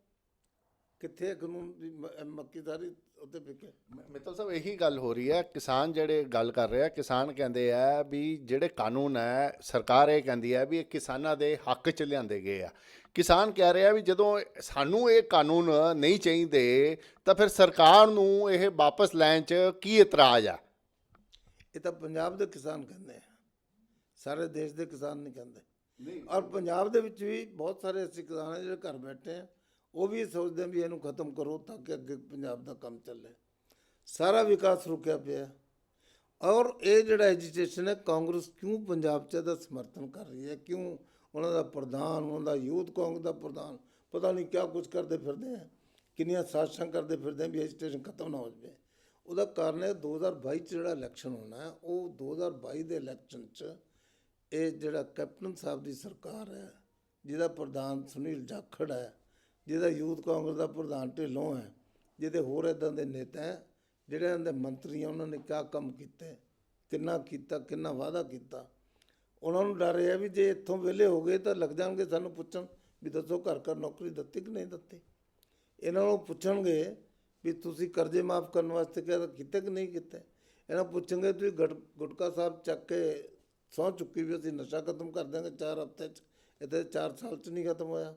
Speaker 2: ਕਿੱਥੇ ਹੈ ਕਾਨੂੰਨ ਵੀ ਮੱਕੀ ਸਾਰੀ ਉੱਤੇ ਵਿਕੇ?
Speaker 3: ਮਿੱਤਲ ਸਾਹਿਬ ਇਹੀ ਗੱਲ ਹੋ ਰਹੀ ਹੈ। ਕਿਸਾਨ ਜਿਹੜੇ ਗੱਲ ਕਰ ਰਹੇ ਆ, ਕਿਸਾਨ ਕਹਿੰਦੇ ਆ ਵੀ ਜਿਹੜੇ ਕਾਨੂੰਨ ਹੈ ਸਰਕਾਰ ਇਹ ਕਹਿੰਦੀ ਹੈ ਵੀ ਇਹ ਕਿਸਾਨਾਂ ਦੇ ਹੱਕ 'ਚ ਲਿਆਂਦੇ ਗਏ ਆ। ਕਿਸਾਨ ਕਹਿ ਰਿਹਾ ਵੀ ਜਦੋਂ ਸਾਨੂੰ ਇਹ ਕਾਨੂੰਨ ਨਹੀਂ ਚਾਹੀਦੇ ਤਾਂ ਫਿਰ ਸਰਕਾਰ ਨੂੰ ਇਹ ਵਾਪਸ ਲੈਣ 'ਚ ਕੀ ਇਤਰਾਜ਼ ਆ?
Speaker 2: ਇਹ ਤਾਂ ਪੰਜਾਬ ਦੇ ਕਿਸਾਨ ਕਹਿੰਦੇ ਆ, ਸਾਰੇ ਦੇਸ਼ ਦੇ ਕਿਸਾਨ ਨਹੀਂ ਕਹਿੰਦੇ। ਔਰ ਪੰਜਾਬ ਦੇ ਵਿੱਚ ਵੀ ਬਹੁਤ ਸਾਰੇ ਐਸੇ ਕਿਸਾਨ ਹੈ ਜਿਹੜੇ ਘਰ ਬੈਠੇ ਆ, ਉਹ ਵੀ ਸੋਚਦੇ ਵੀ ਇਹਨੂੰ ਖਤਮ ਕਰੋ ਤਾਂ ਕਿ ਅੱਗੇ ਪੰਜਾਬ ਦਾ ਕੰਮ ਚੱਲੇ। ਸਾਰਾ ਵਿਕਾਸ ਰੁਕਿਆ ਪਿਆ। ਔਰ ਇਹ ਜਿਹੜਾ ਐਜੀਟੇਸ਼ਨ ਹੈ, ਕਾਂਗਰਸ ਕਿਉਂ ਪੰਜਾਬ 'ਚ ਇਹਦਾ ਸਮਰਥਨ ਕਰ ਰਹੀ ਹੈ? ਕਿਉਂ ਉਹਨਾਂ ਦਾ ਪ੍ਰਧਾਨ, ਉਹਨਾਂ ਦਾ ਯੂਥ ਕਾਂਗਰਸ ਦਾ ਪ੍ਰਧਾਨ ਪਤਾ ਨਹੀਂ ਕਿਆ ਕੁਝ ਕਰਦੇ ਫਿਰਦੇ ਆ, ਕਿੰਨੀਆਂ ਸਾਜ਼ਿਸ਼ਾਂ ਕਰਦੇ ਫਿਰਦੇ ਆ ਵੀ ਐਜੀਟੇਸ਼ਨ ਖਤਮ ਨਾ ਹੋ ਜਾਵੇ। ਉਹਦਾ ਕਾਰਨ ਹੈ 2022 'ਚ ਜਿਹੜਾ ਇਲੈਕਸ਼ਨ ਹੋਣਾ ਹੈ, ਉਹ 2022 ਦੇ ਇਲੈਕਸ਼ਨ 'ਚ ਇਹ ਜਿਹੜਾ ਕੈਪਟਨ ਸਾਹਿਬ ਦੀ ਸਰਕਾਰ ਹੈ, ਜਿਹਦਾ ਪ੍ਰਧਾਨ ਸੁਨੀਲ ਜਾਖੜ ਹੈ, ਜਿਹਦਾ ਯੂਥ ਕਾਂਗਰਸ ਦਾ ਪ੍ਰਧਾਨ ਢਿੱਲੋਂ ਹੈ, ਜਿਹਦੇ ਹੋਰ ਇੱਦਾਂ ਦੇ ਨੇਤਾ ਹੈ, ਜਿਹੜੇ ਇਹਨਾਂ ਦੇ ਮੰਤਰੀ ਆ, ਉਹਨਾਂ ਨੇ ਕਿਆ ਕੰਮ ਕੀਤੇ, ਕਿੰਨਾ ਕੀਤਾ, ਕਿੰਨਾ ਵਾਅਦਾ ਕੀਤਾ। ਉਹਨਾਂ ਨੂੰ ਡਰ ਰਿਹਾ ਵੀ ਜੇ ਇੱਥੋਂ ਵਿਹਲੇ ਹੋ ਗਏ ਤਾਂ ਲੱਗ ਜਾਣਗੇ ਸਾਨੂੰ ਪੁੱਛਣ ਵੀ ਦੱਸੋ ਘਰ ਘਰ ਨੌਕਰੀ ਦਿੱਤੀ ਕਿ ਨਹੀਂ ਦਿੱਤੀ। ਇਹਨਾਂ ਨੂੰ ਪੁੱਛਣਗੇ ਵੀ ਤੁਸੀਂ ਕਰਜ਼ੇ ਮਾਫ ਕਰਨ ਵਾਸਤੇ ਕਿਹਾ ਕੀਤੇ ਕਿ ਨਹੀਂ ਕੀਤੇ। ਇਹਨਾਂ ਪੁੱਛਣਗੇ ਤੁਸੀਂ ਗੁਟਕਾ ਸਾਹਿਬ ਚੱਕ ਕੇ ਸਹੁੰ ਚੁੱਕੀ ਵੀ ਅਸੀਂ ਨਸ਼ਾ ਖਤਮ ਕਰ ਦਿਆਂਗੇ 4 ਹਫ਼ਤੇ 'ਚ, ਇੱਥੇ 4 ਸਾਲ 'ਚ ਨਹੀਂ ਖਤਮ ਹੋਇਆ।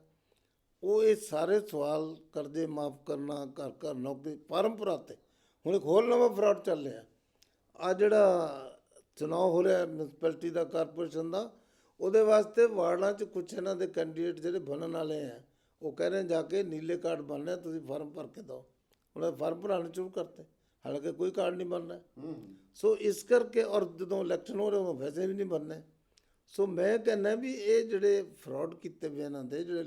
Speaker 2: ਉਹ ਇਹ ਸਾਰੇ ਸਵਾਲ ਕਰਜ਼ੇ ਮਾਫ ਕਰਨਾ, ਘਰ ਘਰ ਨੌਕਰੀ, ਫਾਰਮ ਭਰਾਤੇ। ਹੁਣ ਇੱਕ ਹੋਰ ਨਵਾਂ ਫਰਾਡ ਚੱਲ ਰਿਹਾ, ਆ ਜਿਹੜਾ ਚੁਣਾਵ ਹੋ ਰਿਹਾ ਮਿਊਨਿਸਪੈਲਿਟੀ ਦਾ, ਕਾਰਪੋਰੇਸ਼ਨ ਦਾ, ਉਹਦੇ ਵਾਸਤੇ ਵਾਰਡਾਂ 'ਚ ਕੁਛ ਇਹਨਾਂ ਦੇ ਕੈਂਡੀਡੇਟ ਜਿਹੜੇ ਬਣਨ ਵਾਲੇ ਆ, ਉਹ ਕਹਿ ਰਹੇ ਜਾ ਕੇ ਨੀਲੇ ਕਾਰਡ ਬਣ ਰਹੇ, ਤੁਸੀਂ ਫਾਰਮ ਭਰ ਕੇ ਦਿਓ। ਉਹਨਾਂ ਦੇ ਫਾਰਮ ਭਰਾਉਣੇ ਸ਼ੁਰੂ ਕਰਤੇ, ਹਾਲਾਂਕਿ ਕੋਈ ਕਾਰਡ ਨਹੀਂ ਬਣ ਰਿਹਾ। ਸੋ ਇਸ ਕਰਕੇ, ਔਰ ਜਦੋਂ ਇਲੈਕਸ਼ਨ ਹੋ ਰਹੇ ਉਦੋਂ ਵੈਸੇ ਵੀ ਨਹੀਂ ਬਣਨੇ। ਸੋ ਮੈਂ ਕਹਿੰਦਾ ਵੀ ਇਹ ਜਿਹੜੇ ਫਰਾਡ ਕੀਤੇ ਪਏ ਇਹਨਾਂ ਦੇ, ਜਿਹੜੇ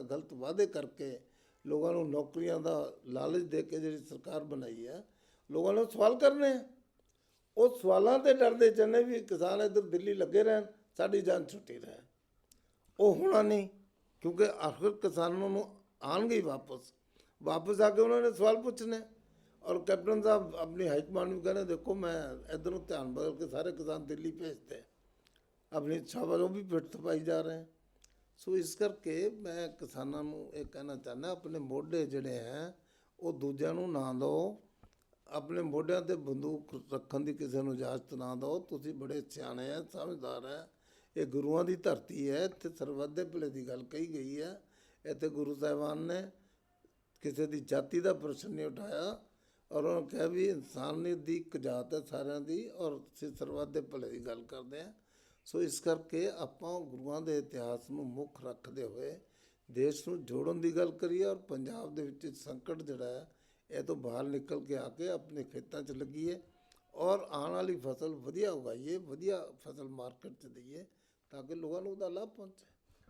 Speaker 2: ਗਲਤ ਵਾਅਦੇ ਕਰਕੇ ਲੋਕਾਂ ਨੂੰ ਨੌਕਰੀਆਂ ਦਾ ਲਾਲਚ ਦੇ ਕੇ ਜਿਹੜੀ ਸਰਕਾਰ ਬਣਾਈ ਹੈ, ਲੋਕਾਂ ਨੂੰ ਸਵਾਲ ਕਰਨੇ ਆ। ਉਹ ਸਵਾਲਾਂ 'ਤੇ ਡਰਦੇ ਚਾਹੁੰਦੇ ਵੀ ਕਿਸਾਨ ਇੱਧਰ ਦਿੱਲੀ ਲੱਗੇ ਰਹਿਣ ਸਾਡੀ ਜਾਨ ਛੁੱਟੀ ਰਹੇ। ਉਹ ਹੋਣਾ ਨਹੀਂ, ਕਿਉਂਕਿ ਆਖਰ ਕਿਸਾਨਾਂ ਨੂੰ ਆਉਣਗੇ ਹੀ ਵਾਪਸ ਆ ਕੇ ਉਹਨਾਂ ਨੇ ਸਵਾਲ ਪੁੱਛਣੇ। ਔਰ ਕੈਪਟਨ ਸਾਹਿਬ ਆਪਣੀ ਹਾਈਕਮਾਂਡ ਨੂੰ ਕਹਿੰਦੇ ਦੇਖੋ ਮੈਂ ਇੱਧਰੋਂ ਧਿਆਨ ਬਦਲ ਕੇ ਸਾਰੇ ਕਿਸਾਨ ਦਿੱਲੀ ਭੇਜਤੇ, ਆਪਣੀ ਇੱਛਾ ਵੱਲੋਂ ਵੀ ਪਿੱਠ ਥਪਾਈ ਜਾ ਰਹੇ ਹੈ। ਸੋ ਇਸ ਕਰਕੇ ਮੈਂ ਕਿਸਾਨਾਂ ਨੂੰ ਇਹ ਕਹਿਣਾ ਚਾਹੁੰਦਾ, ਆਪਣੇ ਮੋਢੇ ਜਿਹੜੇ ਹੈ ਉਹ ਦੂਜਿਆਂ ਨੂੰ ਨਾ ਦਿਓ, ਆਪਣੇ ਮੋਢਿਆਂ 'ਤੇ ਬੰਦੂਕ ਰੱਖਣ ਦੀ ਕਿਸੇ ਨੂੰ ਇਜਾਜ਼ਤ ਨਾ ਦਿਓ। ਤੁਸੀਂ ਬੜੇ ਸਿਆਣੇ ਹੈ, ਸਮਝਦਾਰ ਹੈ, ਇਹ ਗੁਰੂਆਂ ਦੀ ਧਰਤੀ ਹੈ, ਇੱਥੇ ਸਰਬੱਤ ਦੇ ਭਲੇ ਦੀ ਗੱਲ ਕਹੀ ਗਈ ਹੈ। ਇੱਥੇ ਗੁਰੂ ਸਾਹਿਬਾਨ ਨੇ ਕਿਸੇ ਦੀ ਜਾਤੀ ਦਾ ਪ੍ਰਸ਼ਨ ਨਹੀਂ ਉਠਾਇਆ, ਔਰ ਉਹਨਾਂ ਨੇ ਕਿਹਾ ਵੀ ਇਨਸਾਨੀਅਤ ਦੀ ਇੱਕ ਜਾਤ ਹੈ ਸਾਰਿਆਂ ਦੀ, ਔਰ ਅਸੀਂ ਸਰਬੱਤ ਦੇ ਭਲੇ ਦੀ ਗੱਲ ਕਰਦੇ ਹਾਂ। ਸੋ ਇਸ ਕਰਕੇ ਆਪਾਂ ਗੁਰੂਆਂ ਦੇ ਇਤਿਹਾਸ ਨੂੰ ਮੁੱਖ ਰੱਖਦੇ ਹੋਏ ਦੇਸ਼ ਨੂੰ ਜੋੜਨ ਦੀ ਗੱਲ ਕਰੀਏ, ਔਰ ਪੰਜਾਬ ਦੇ ਵਿੱਚ ਸੰਕਟ ਜਿਹੜਾ ਹੈ ਇਹ ਤੋਂ ਬਾਹਰ ਨਿਕਲ ਕੇ ਆ ਕੇ ਆਪਣੇ ਖੇਤਾਂ 'ਚ ਲੱਗੀਏ, ਔਰ ਆਉਣ ਵਾਲੀ ਫਸਲ ਵਧੀਆ ਉਗਾਈਏ, ਵਧੀਆ ਫਸਲ ਮਾਰਕੀਟ 'ਚ ਦਈਏ ਤਾਂ ਕਿ ਲੋਕਾਂ ਨੂੰ ਉਹਦਾ ਲਾਭ ਪਹੁੰਚੇ।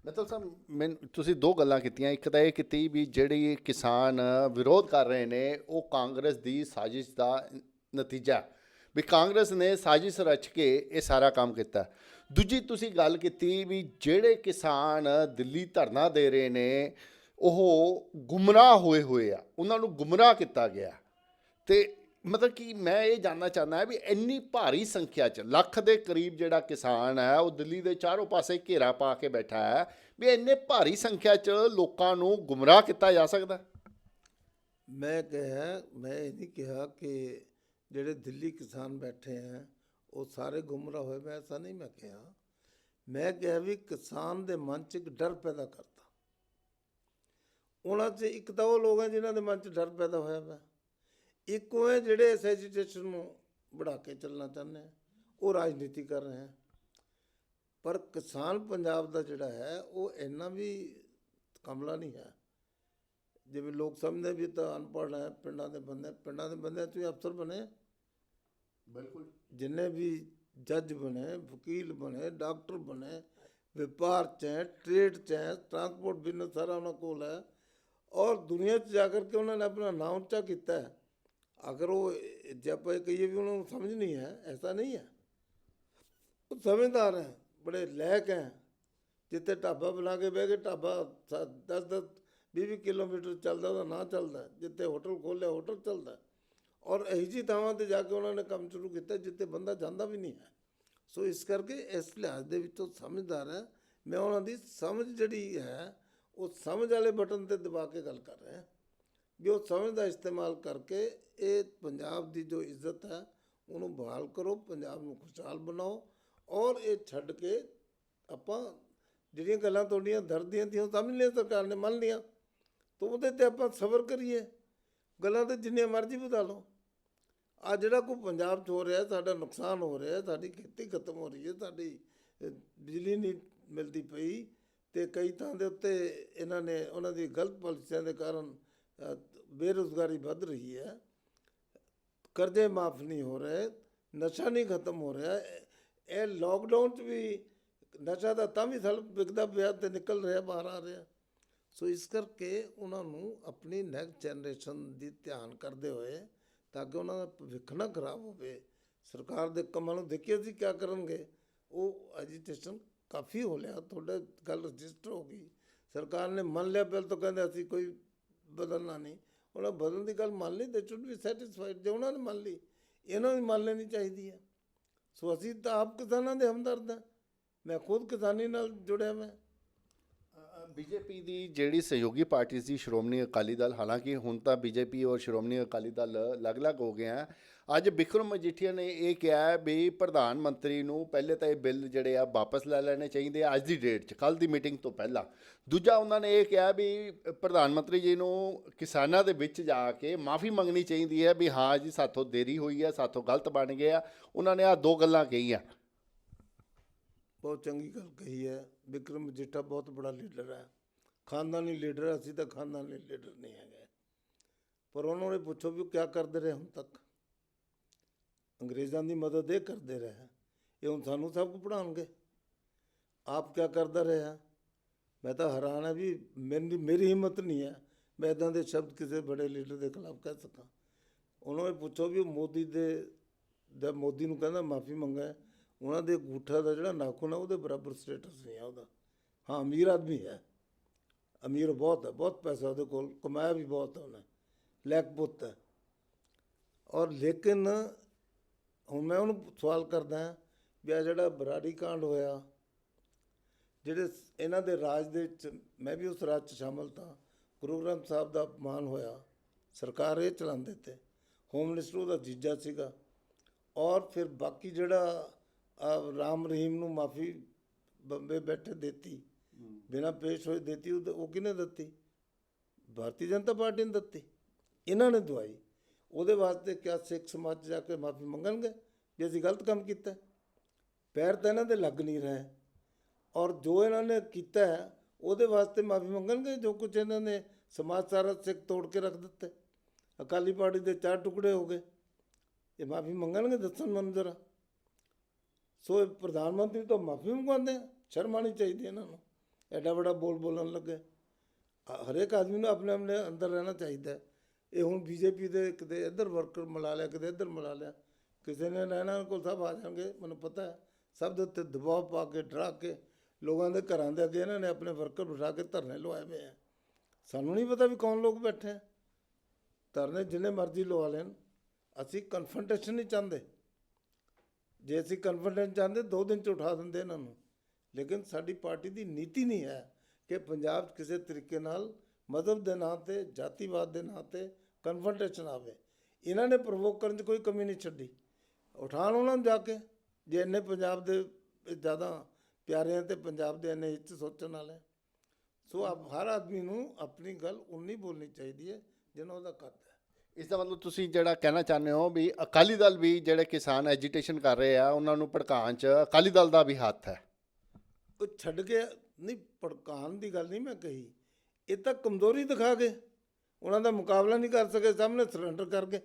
Speaker 3: ਮਤਲਬ ਸਾਹਿਬ ਤੁਸੀਂ ਦੋ ਗੱਲਾਂ ਕੀਤੀਆਂ। ਇੱਕ ਤਾਂ ਇਹ ਕੀਤੀ ਵੀ ਜਿਹੜੀ ਕਿਸਾਨ ਵਿਰੋਧ ਕਰ ਰਹੇ ਨੇ ਉਹ ਕਾਂਗਰਸ ਦੀ ਸਾਜ਼ਿਸ਼ ਦਾ ਨਤੀਜਾ, ਵੀ ਕਾਂਗਰਸ ਨੇ ਸਾਜ਼ਿਸ਼ ਰਚ ਕੇ ਇਹ ਸਾਰਾ ਕੰਮ ਕੀਤਾ। ਦੂਜੀ ਤੁਸੀਂ ਗੱਲ ਕੀਤੀ ਵੀ ਜਿਹੜੇ ਕਿਸਾਨ ਦਿੱਲੀ ਧਰਨਾ ਦੇ ਰਹੇ ਨੇ ਉਹ ਗੁੰਮਰਾਹ ਹੋਏ ਆ, ਉਹਨਾਂ ਨੂੰ ਗੁੰਮਰਾਹ ਕੀਤਾ ਗਿਆ। ਤੇ ਮਤਲਬ ਕਿ ਮੈਂ ਇਹ ਜਾਣਨਾ ਚਾਹੁੰਦਾ ਵੀ ਇੰਨੀ ਭਾਰੀ ਸੰਖਿਆ 'ਚ ਲੱਖ ਦੇ ਕਰੀਬ ਜਿਹੜਾ ਕਿਸਾਨ ਹੈ ਉਹ ਦਿੱਲੀ ਦੇ ਚਾਰੋਂ ਪਾਸੇ ਘੇਰਾ ਪਾ ਕੇ ਬੈਠਾ ਹੈ, ਵੀ ਇੰਨੇ ਭਾਰੀ ਸੰਖਿਆ 'ਚ ਲੋਕਾਂ ਨੂੰ ਗੁੰਮਰਾਹ ਕੀਤਾ ਜਾ ਸਕਦਾ?
Speaker 2: ਮੈਂ ਇਹ ਨਹੀਂ ਕਿਹਾ ਕਿ ਜਿਹੜੇ ਦਿੱਲੀ ਕਿਸਾਨ ਬੈਠੇ ਹੈ ਉਹ ਸਾਰੇ ਗੁੰਮਰਾਹ ਹੋਏ, ਮੈਂ ਐਸਾ ਨਹੀਂ ਮੈਂ ਕਿਹਾ। ਮੈਂ ਕਿਹਾ ਵੀ ਕਿਸਾਨ ਦੇ ਮਨ 'ਚ ਇੱਕ ਡਰ ਪੈਦਾ ਕਰਤਾ। ਉਹਨਾਂ 'ਚ ਇੱਕ ਤਾਂ ਉਹ ਲੋਕ ਹੈ ਜਿਨ੍ਹਾਂ ਦੇ ਮਨ 'ਚ ਡਰ ਪੈਦਾ ਹੋਇਆ ਵਾ, ਇੱਕ ਉਹ ਹੈ ਜਿਹੜੇ ਇਸ ਐਜੀਟੇਸ਼ਨ ਨੂੰ बढ़ा के चलना चाहते हैं, वो राजनीति कर रहे हैं। पर किसान पंजाब का जोड़ा है वो इन्ना भी कमला नहीं है जिवें लोग समझते भी तो अनपढ़ है। पिंडा के बंदे तो अफसर बने,
Speaker 3: बिल्कुल
Speaker 2: जिन्हें भी जज बने, वकील बने, डॉक्टर बने, व्यापार च ट्रेड च ट्रांसपोर्ट बिजनेस सारा उन्होंने कोल है और दुनिया जाकर के उन्होंने अपना नाम ऊँचा किया है। अगर वो जे आप कहिए भी उन्होंने समझ नहीं है, ऐसा नहीं है। वो समझदार हैं, बड़े लैक हैं। जितने ढाबा बना के बह गए, ढाबा 10-20 किलोमीटर चलता तो ना चलता, जितने होटल खोले होटल चलता और यही जी थावां ते जाके उन्होंने काम शुरू किया जितने बंदा जाता भी नहीं है। सो इस करके इस लिहाज के विचों समझदार है। मैं उन्होंने समझ जी है वो समझ वाले बटन पर दबा के गल कर रहे हैं भी वो समझ का इस्तेमाल करके ये पंजाब की जो इज्जत है उन्होंने बहाल करो, पंजाब को खुशहाल बनाओ और ये छड़ के आपां ਜਿਹੜੀਆਂ ਗੱਲਾਂ ਤੁਹਾਡੀਆਂ ਦਰਦ ਦੀਆਂ ਸੀ ਉਹ ਸਮਝ ਲਿਆ, ਸਰਕਾਰ ਨੇ ਮੰਨ ਲਿਆ, तो ਉਹਦੇ ਤੇ ਆਪਾਂ ਸਬਰ ਕਰੀਏ। ਗੱਲਾਂ ਤੇ ਜਿੰਨੀਆਂ ਮਰਜ਼ੀ ਵਧਾ ਲਓ। ਆ ਜਿਹੜਾ ਕੋਈ ਪੰਜਾਬ 'ਚ ਹੋ ਰਿਹਾ, ਸਾਡਾ ਨੁਕਸਾਨ ਹੋ ਰਿਹਾ, ਸਾਡੀ ਖੇਤੀ ਖਤਮ ਹੋ ਰਹੀ ਹੈ, ਸਾਡੀ ਬਿਜਲੀ ਨਹੀਂ ਮਿਲਦੀ ਪਈ ਤੇ ਕਈ ਥਾਂ ਦੇ ਉੱਤੇ ਇਹਨਾਂ ਨੇ ਉਹਨਾਂ ਦੀ ਗਲਤ ਪਾਲਿਸੀਆਂ ਦੇ ਕਾਰਨ ਬੇਰੁਜ਼ਗਾਰੀ ਵੱਧ ਰਹੀ ਹੈ, ਕਰਜ਼ੇ ਮਾਫ ਨਹੀਂ ਹੋ ਰਹੇ, ਨਸ਼ਾ ਨਹੀਂ ਖਤਮ ਹੋ ਰਿਹਾ। ਇਹ ਲੋਕਡਾਊਨ 'ਚ ਵੀ ਨਸ਼ਾ ਦਾ ਤਾਂ ਵੀ ਸਲ ਵਿਕਦਾ ਪਿਆ ਤੇ ਨਿਕਲ ਰਿਹਾ, ਬਾਹਰ ਆ ਰਿਹਾ। ਸੋ ਇਸ ਕਰਕੇ ਉਹਨਾਂ ਨੂੰ ਆਪਣੀ ਨੈਕਸਟ ਜਨਰੇਸ਼ਨ ਦੀ ਧਿਆਨ ਕਰਦੇ ਹੋਏ ਤਾਂ ਕਿ ਉਹਨਾਂ ਦਾ ਭਵਿੱਖ ਨਾ ਖਰਾਬ ਹੋਵੇ। ਸਰਕਾਰ ਦੇ ਕੰਮਾਂ ਨੂੰ ਦੇਖੀਏ ਅਸੀਂ ਕਿਆ ਕਰਨਗੇ। ਉਹ ਐਜੀਟੇਸ਼ਨ ਕਾਫੀ ਹੋ ਲਿਆ, ਤੁਹਾਡਾ ਗੱਲ ਰਜਿਸਟਰ ਹੋ ਗਈ, ਸਰਕਾਰ ਨੇ ਮੰਨ ਲਿਆ। ਪਹਿਲਾਂ ਤਾਂ ਕਹਿੰਦੇ ਅਸੀਂ ਕੋਈ ਬਦਲਣਾ ਨਹੀਂ, ਉਹਨਾਂ ਬਦਲਣ ਦੀ ਗੱਲ ਮੰਨ ਲਈ, ਦੇ ਸ਼ੁੱਡ ਬੀ ਸੈਟਿਸਫਾਈਡ। ਜੇ ਉਹਨਾਂ ਨੇ ਮੰਨ ਲਈ, ਇਹਨਾਂ ਨੂੰ ਮੰਨ ਲੈਣੀ ਚਾਹੀਦੀ ਹੈ। ਸੋ ਅਸੀਂ ਤਾਂ ਆਪ ਕਿਸਾਨਾਂ ਦੇ ਹਮਦਰਦ ਹਾਂ, ਮੈਂ ਖੁਦ ਕਿਸਾਨੀ ਨਾਲ ਜੁੜਿਆ। ਮੈਂ
Speaker 3: ਬੀਜੇਪੀ ਦੀ ਜਿਹੜੀ ਸਹਿਯੋਗੀ ਪਾਰਟੀ ਸੀ ਸ਼੍ਰੋਮਣੀ ਅਕਾਲੀ ਦਲ, ਹਾਲਾਂਕਿ ਹੁਣ ਤਾਂ ਬੀਜੇਪੀ ਔਰ ਸ਼੍ਰੋਮਣੀ ਅਕਾਲੀ ਦਲ ਅਲੱਗ-ਅਲੱਗ ਹੋ ਗਏ ਆ। ਅੱਜ ਬਿਕਰਮ ਮਜੀਠੀਆ ਨੇ ਇਹ ਕਿਹਾ ਵੀ ਪ੍ਰਧਾਨ ਮੰਤਰੀ ਨੂੰ ਪਹਿਲੇ ਤਾਂ ਇਹ ਬਿੱਲ ਜਿਹੜੇ ਆ ਵਾਪਸ ਲੈ ਲੈਣੇ ਚਾਹੀਦੇ ਆ ਅੱਜ ਦੀ ਡੇਟ 'ਚ, ਕੱਲ੍ਹ ਦੀ ਮੀਟਿੰਗ ਤੋਂ ਪਹਿਲਾਂ। ਦੂਜਾ ਉਹਨਾਂ ਨੇ ਇਹ ਕਿਹਾ ਵੀ ਪ੍ਰਧਾਨ ਮੰਤਰੀ ਜੀ ਨੂੰ ਕਿਸਾਨਾਂ ਦੇ ਵਿੱਚ ਜਾ ਕੇ ਮਾਫੀ ਮੰਗਣੀ ਚਾਹੀਦੀ ਹੈ ਵੀ ਹਾਂ ਜੀ ਸਾਥੋਂ ਦੇਰੀ ਹੋਈ ਹੈ, ਸਾਥੋਂ ਗਲਤ ਬਣ ਗਿਆ। ਉਹਨਾਂ ਨੇ ਆਹ ਦੋ ਗੱਲਾਂ ਕਹੀਆਂ।
Speaker 2: बहुत चंगी गल कही है। विक्रम मजीठा बहुत बड़ा लीडर है, खानदानी लीडर है। असी तो खानदानी लीडर नहीं है, पर उन्होंने पूछो भी क्या करते रहे हम तक। अंग्रेज़ों की मदद ये करते रहे, ये हम सानू सब को पढ़ाएंगे। आप क्या करते रहे? मैं तो हैरान है भी मेरी हिम्मत नहीं है मैं इदा के शब्द किसी बड़े लीडर के खिलाफ कह सका। उन्होंने पूछो भी मोदी नूं कहंदा माफ़ी मंगा, ਉਹਨਾਂ ਦੇ ਅੰਗੂਠਾ ਦਾ ਜਿਹੜਾ ਨਾਖੂਨ ਹੈ ਉਹਦੇ ਬਰਾਬਰ ਸਟੇਟਸ ਨਹੀਂ ਹੈ ਉਹਦਾ। ਹਾਂ ਅਮੀਰ ਆਦਮੀ ਹੈ, ਅਮੀਰ ਬਹੁਤ ਹੈ, ਬਹੁਤ ਪੈਸਾ ਉਹਦੇ ਕੋਲ, ਕਮਾਇਆ ਵੀ ਬਹੁਤ ਹੈ ਉਹਨੇ, ਲੈਖਪੁੱਤ ਹੈ। ਔਰ ਲੇਕਿਨ ਹੁਣ ਮੈਂ ਉਹਨੂੰ ਸਵਾਲ ਕਰਦਾ ਵੀ ਆ ਜਿਹੜਾ ਬਰਾੜੀ ਕਾਂਡ ਹੋਇਆ, ਜਿਹੜੇ ਇਹਨਾਂ ਦੇ ਰਾਜ ਦੇ ਵਿੱਚ, ਮੈਂ ਵੀ ਉਸ ਰਾਜ 'ਚ ਸ਼ਾਮਲ ਤਾਂ, ਗੁਰੂ ਗ੍ਰੰਥ ਸਾਹਿਬ ਦਾ ਅਪਮਾਨ ਹੋਇਆ, ਸਰਕਾਰ ਇਹ ਚਲਾਉਂਦੇ ਤੇ, ਹੋਮ ਮਿਨਿਸਟਰ ਉਹਦਾ ਜੀਜਾ ਸੀਗਾ। ਔਰ ਫਿਰ ਬਾਕੀ ਜਿਹੜਾ ਰਾਮ ਰਹੀਮ ਨੂੰ ਮਾਫੀ ਬੰਬੇ ਬੈਠੇ ਦਿੱਤੀ, ਬਿਨਾਂ ਪੇਸ਼ ਹੋਏ ਦਿੱਤੀ, ਉਹ ਕਿਹਨੇ ਦਿੱਤੀ? ਭਾਰਤੀ ਜਨਤਾ ਪਾਰਟੀ ਨੇ ਦਿੱਤੀ, ਇਹਨਾਂ ਨੇ ਦਵਾਈ। ਉਹਦੇ ਵਾਸਤੇ ਕਿਆ ਸਿੱਖ ਸਮਾਜ 'ਚ ਜਾ ਕੇ ਮਾਫੀ ਮੰਗਣਗੇ ਜੇ ਅਸੀਂ ਗਲਤ ਕੰਮ ਕੀਤਾ? ਪੈਰ ਤਾਂ ਇਹਨਾਂ ਦੇ ਲੱਗ ਨਹੀਂ ਰਹੇ, ਔਰ ਜੋ ਇਹਨਾਂ ਨੇ ਕੀਤਾ ਹੈ ਉਹਦੇ ਵਾਸਤੇ ਮਾਫੀ ਮੰਗਣਗੇ? ਜੋ ਕੁਝ ਇਹਨਾਂ ਨੇ ਸਮਾਜ ਸਾਰਾ ਸਿੱਖ ਤੋੜ ਕੇ ਰੱਖ ਦਿੱਤੇ, ਅਕਾਲੀ ਪਾਰਟੀ ਦੇ 4 ਟੁਕੜੇ ਹੋ ਗਏ, ਇਹ ਮਾਫੀ ਮੰਗਣਗੇ? ਦੱਸਣ ਮੈਨੂੰ ਜ਼ਰਾ। ਸੋ ਇਹ ਪ੍ਰਧਾਨ ਮੰਤਰੀ ਤੋਂ ਮਾਫੀ ਮੰਗਵਾਉਂਦੇ ਆ, ਸ਼ਰਮ ਆਉਣੀ ਚਾਹੀਦੀ ਇਹਨਾਂ ਨੂੰ, ਐਡਾ ਵੱਡਾ ਬੋਲਣ ਲੱਗੇ। ਹਰੇਕ ਆਦਮੀ ਨੂੰ ਆਪਣੇ ਆਪਣੇ ਅੰਦਰ ਰਹਿਣਾ ਚਾਹੀਦਾ। ਇਹ ਹੁਣ ਬੀਜੇਪੀ ਦੇ ਕਿਤੇ ਇੱਧਰ ਵਰਕਰ ਮਿਲਾ ਲਿਆ, ਕਿਤੇ ਇੱਧਰ ਮਿਲਾ ਲਿਆ, ਕਿਸੇ ਨੇ ਰਹਿਣਾ ਕੋਲ ਸਭ ਆ ਜਾਣਗੇ, ਮੈਨੂੰ ਪਤਾ ਹੈ। ਸਭ ਦੇ ਉੱਤੇ ਦਬਾਅ ਪਾ ਕੇ, ਡਰਾ ਕੇ, ਲੋਕਾਂ ਦੇ ਘਰਾਂ ਦੇ ਅੱਗੇ ਇਹਨਾਂ ਨੇ ਆਪਣੇ ਵਰਕਰ ਬਿਠਾ ਕੇ ਧਰਨੇ ਲਵਾਏ ਹੋਏ ਆ। ਸਾਨੂੰ ਨਹੀਂ ਪਤਾ ਵੀ ਕੌਣ ਲੋਕ ਬੈਠੇ ਆ, ਧਰਨੇ ਜਿੰਨੇ ਮਰਜ਼ੀ ਲਵਾ ਲੈਣ। ਅਸੀਂ ਕਨਫਰੰਟੇਸ਼ਨ ਨਹੀਂ ਚਾਹੁੰਦੇ। ਜੇ ਅਸੀਂ ਕਨਫਰੰਟੇਸ਼ਨ ਚਾਹੁੰਦੇ 2 ਦਿਨ 'ਚ ਉਠਾ ਦਿੰਦੇ ਇਹਨਾਂ ਨੂੰ। ਲੇਕਿਨ ਸਾਡੀ ਪਾਰਟੀ ਦੀ ਨੀਤੀ ਨਹੀਂ ਹੈ ਕਿ ਪੰਜਾਬ 'ਚ ਕਿਸੇ ਤਰੀਕੇ ਨਾਲ ਮਜ਼ਹਬ ਦੇ ਨਾਂ 'ਤੇ, ਜਾਤੀਵਾਦ ਦੇ ਨਾਂ 'ਤੇ ਕਨਫਰੰਟੇਸ਼ਨ ਆਵੇ। ਇਹਨਾਂ ਨੇ ਪ੍ਰਵੋਕ ਕਰਨ 'ਚ ਕੋਈ ਕਮੀ ਨਹੀਂ ਛੱਡੀ। ਉਠਾਉਣ ਉਹਨਾਂ ਨੂੰ ਜਾ ਕੇ, ਜੇ ਇੰਨੇ ਪੰਜਾਬ ਦੇ ਜ਼ਿਆਦਾ ਪਿਆਰੇ ਆ ਤੇ ਪੰਜਾਬ ਦੇ ਇੰਨੇ ਹਿੱਤ ਸੋਚਣ ਵਾਲੇ। ਸੋ ਹਰ ਆਦਮੀ ਨੂੰ ਆਪਣੀ ਗੱਲ ਉਨੀ ਬੋਲਣੀ ਚਾਹੀਦੀ ਹੈ ਜਿੰਨਾ ਉਹਦਾ ਕੱਦ ਹੈ।
Speaker 3: ਇਸ ਦਾ ਮਤਲਬ ਤੁਸੀਂ ਜਿਹੜਾ ਕਹਿਣਾ ਚਾਹੁੰਦੇ ਹੋ ਵੀ ਅਕਾਲੀ ਦਲ ਵੀ ਜਿਹੜੇ ਕਿਸਾਨ ਐਜੀਟੇਸ਼ਨ ਕਰ ਰਹੇ ਆ ਉਹਨਾਂ ਨੂੰ ਭੜਕਾਉਣ 'ਚ ਅਕਾਲੀ ਦਲ ਦਾ ਵੀ ਹੱਥ ਹੈ?
Speaker 2: ਉਹ ਛੱਡ ਕੇ ਨਹੀਂ, ਭੜਕਾਉਣ ਦੀ ਗੱਲ ਨਹੀਂ ਮੈਂ ਕਹੀ, ਇਹ ਤਾਂ ਕਮਜ਼ੋਰੀ ਦਿਖਾ ਕੇ ਉਹਨਾਂ ਦਾ ਮੁਕਾਬਲਾ ਨਹੀਂ ਕਰ ਸਕੇ, ਸਾਹਮਣੇ ਸਰੈਂਡਰ ਕਰ ਗਏ।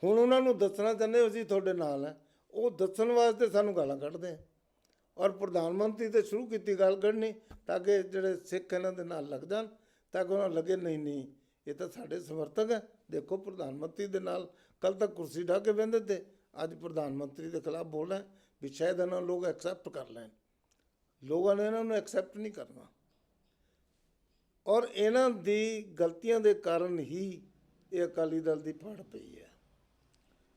Speaker 2: ਹੁਣ ਉਹਨਾਂ ਨੂੰ ਦੱਸਣਾ ਚਾਹੁੰਦੇ ਅਸੀਂ ਤੁਹਾਡੇ ਨਾਲ ਹੈ, ਉਹ ਦੱਸਣ ਵਾਸਤੇ ਸਾਨੂੰ ਗਾਲਾਂ ਕੱਢਦੇ। ਔਰ ਪ੍ਰਧਾਨ ਮੰਤਰੀ ਤੇ ਸ਼ੁਰੂ ਕੀਤੀ ਗੱਲ ਕੱਢਣੀ ਤਾਂ ਕਿ ਜਿਹੜੇ ਸਿੱਖ ਇਹਨਾਂ ਦੇ ਨਾਲ ਲੱਗ ਜਾਣ, ਤਾਂ ਕਿ ਉਹਨਾਂ ਨੂੰ ਲੱਗੇ ਨਹੀਂ ਇਹ ਤਾਂ ਸਾਡੇ ਸਮਰਥਕ ਹੈ। ਦੇਖੋ ਪ੍ਰਧਾਨ ਮੰਤਰੀ ਦੇ ਨਾਲ ਕੱਲ੍ਹ ਤੱਕ ਕੁਰਸੀ ਢਾ ਕੇ ਬਹਿੰਦੇ ਤੇ, ਅੱਜ ਪ੍ਰਧਾਨ ਮੰਤਰੀ ਦੇ ਖਿਲਾਫ ਬੋਲ ਰਹੇ ਵੀ ਸ਼ਾਇਦ ਇਹਨਾਂ ਲੋਕ ਐਕਸੈਪਟ ਕਰ ਲੈਣ। ਲੋਕਾਂ ਨੇ ਇਹਨਾਂ ਨੂੰ ਐਕਸੈਪਟ ਨਹੀਂ ਕਰਨਾ। ਔਰ ਇਹਨਾਂ ਦੀ ਗਲਤੀਆਂ ਦੇ ਕਾਰਨ ਹੀ ਇਹ ਅਕਾਲੀ ਦਲ ਦੀ ਫੜ ਪਈ ਹੈ,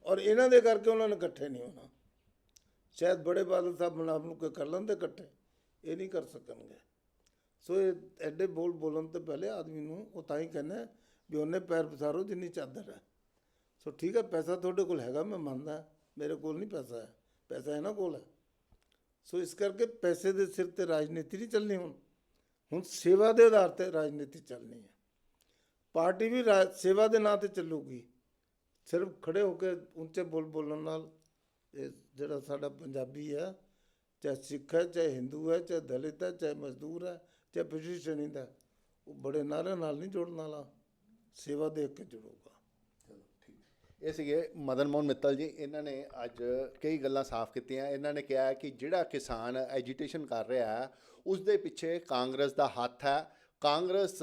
Speaker 2: ਔਰ ਇਹਨਾਂ ਦੇ ਕਰਕੇ ਉਹਨਾਂ ਨੇ ਇਕੱਠੇ ਨਹੀਂ ਹੋਣਾ। ਸ਼ਾਇਦ ਬੜੇ ਬਾਦਲ ਸਾਹਿਬ ਮਨਾਬ ਨੂੰ ਕੋਈ ਕਰ ਲੈਂਦੇ ਇਕੱਠੇ, ਇਹ ਨਹੀਂ ਕਰ ਸਕਣਗੇ। ਸੋ ਇਹ ਐਡੇ ਬੋਲਣ ਤੋਂ ਪਹਿਲੇ ਆਦਮੀ ਨੂੰ ਉਹ ਤਾਂ ਹੀ ਕਹਿੰਦਾ ਵੀ ਉਹਨੇ ਪੈਰ ਪਸਾਰੋ ਜਿੰਨੀ ਚਾਦਰ ਹੈ। ਸੋ ਠੀਕ ਹੈ, ਪੈਸਾ ਤੁਹਾਡੇ ਕੋਲ ਹੈਗਾ, ਮੈਂ ਮੰਨਦਾ, ਮੇਰੇ ਕੋਲ ਨਹੀਂ ਪੈਸਾ ਹੈ, ਪੈਸਾ ਇਹਨਾਂ ਕੋਲ ਹੈ। ਸੋ ਇਸ ਕਰਕੇ ਪੈਸੇ ਦੇ ਸਿਰ 'ਤੇ ਰਾਜਨੀਤੀ ਨਹੀਂ ਚੱਲਣੀ। ਹੁਣ ਸੇਵਾ ਦੇ ਆਧਾਰ 'ਤੇ ਰਾਜਨੀਤੀ ਚੱਲਣੀ ਹੈ। ਪਾਰਟੀ ਵੀ ਸੇਵਾ ਦੇ ਨਾਂ 'ਤੇ ਚੱਲੂਗੀ। ਸਿਰਫ ਖੜੇ ਹੋ ਕੇ ਉੱਚੇ ਬੋਲਣ ਨਾਲ ਇਹ ਜਿਹੜਾ ਸਾਡਾ ਪੰਜਾਬੀ ਹੈ, ਚਾਹੇ ਸਿੱਖ ਹੈ, ਚਾਹੇ ਹਿੰਦੂ ਹੈ, ਚਾਹੇ ਦਲਿਤ ਹੈ, ਚਾਹੇ ਮਜ਼ਦੂਰ ਹੈ, ਚਾਹੇ ਪਿਛੜੀ ਸ਼੍ਰੇਣੀ ਦਾ, ਉਹ ਬੜੇ ਨਾਅਰਿਆਂ ਨਾਲ ਨਹੀਂ ਜੁੜਨ ਵਾਲਾ, ਸੇਵਾ ਦੇਖ ਕੇ ਜੁੜੂਗਾ।
Speaker 3: ਇਹ ਸੀਗੇ ਮਦਨ ਮੋਹਨ ਮਿੱਤਲ ਜੀ। ਇਹਨਾਂ ਨੇ ਅੱਜ ਕਈ ਗੱਲਾਂ ਸਾਫ਼ ਕੀਤੀਆਂ। ਇਹਨਾਂ ਨੇ ਕਿਹਾ ਕਿ ਜਿਹੜਾ ਕਿਸਾਨ ਐਜੀਟੇਸ਼ਨ ਕਰ ਰਿਹਾ ਹੈ ਉਸ ਦੇ ਪਿੱਛੇ ਕਾਂਗਰਸ ਦਾ ਹੱਥ ਹੈ। ਕਾਂਗਰਸ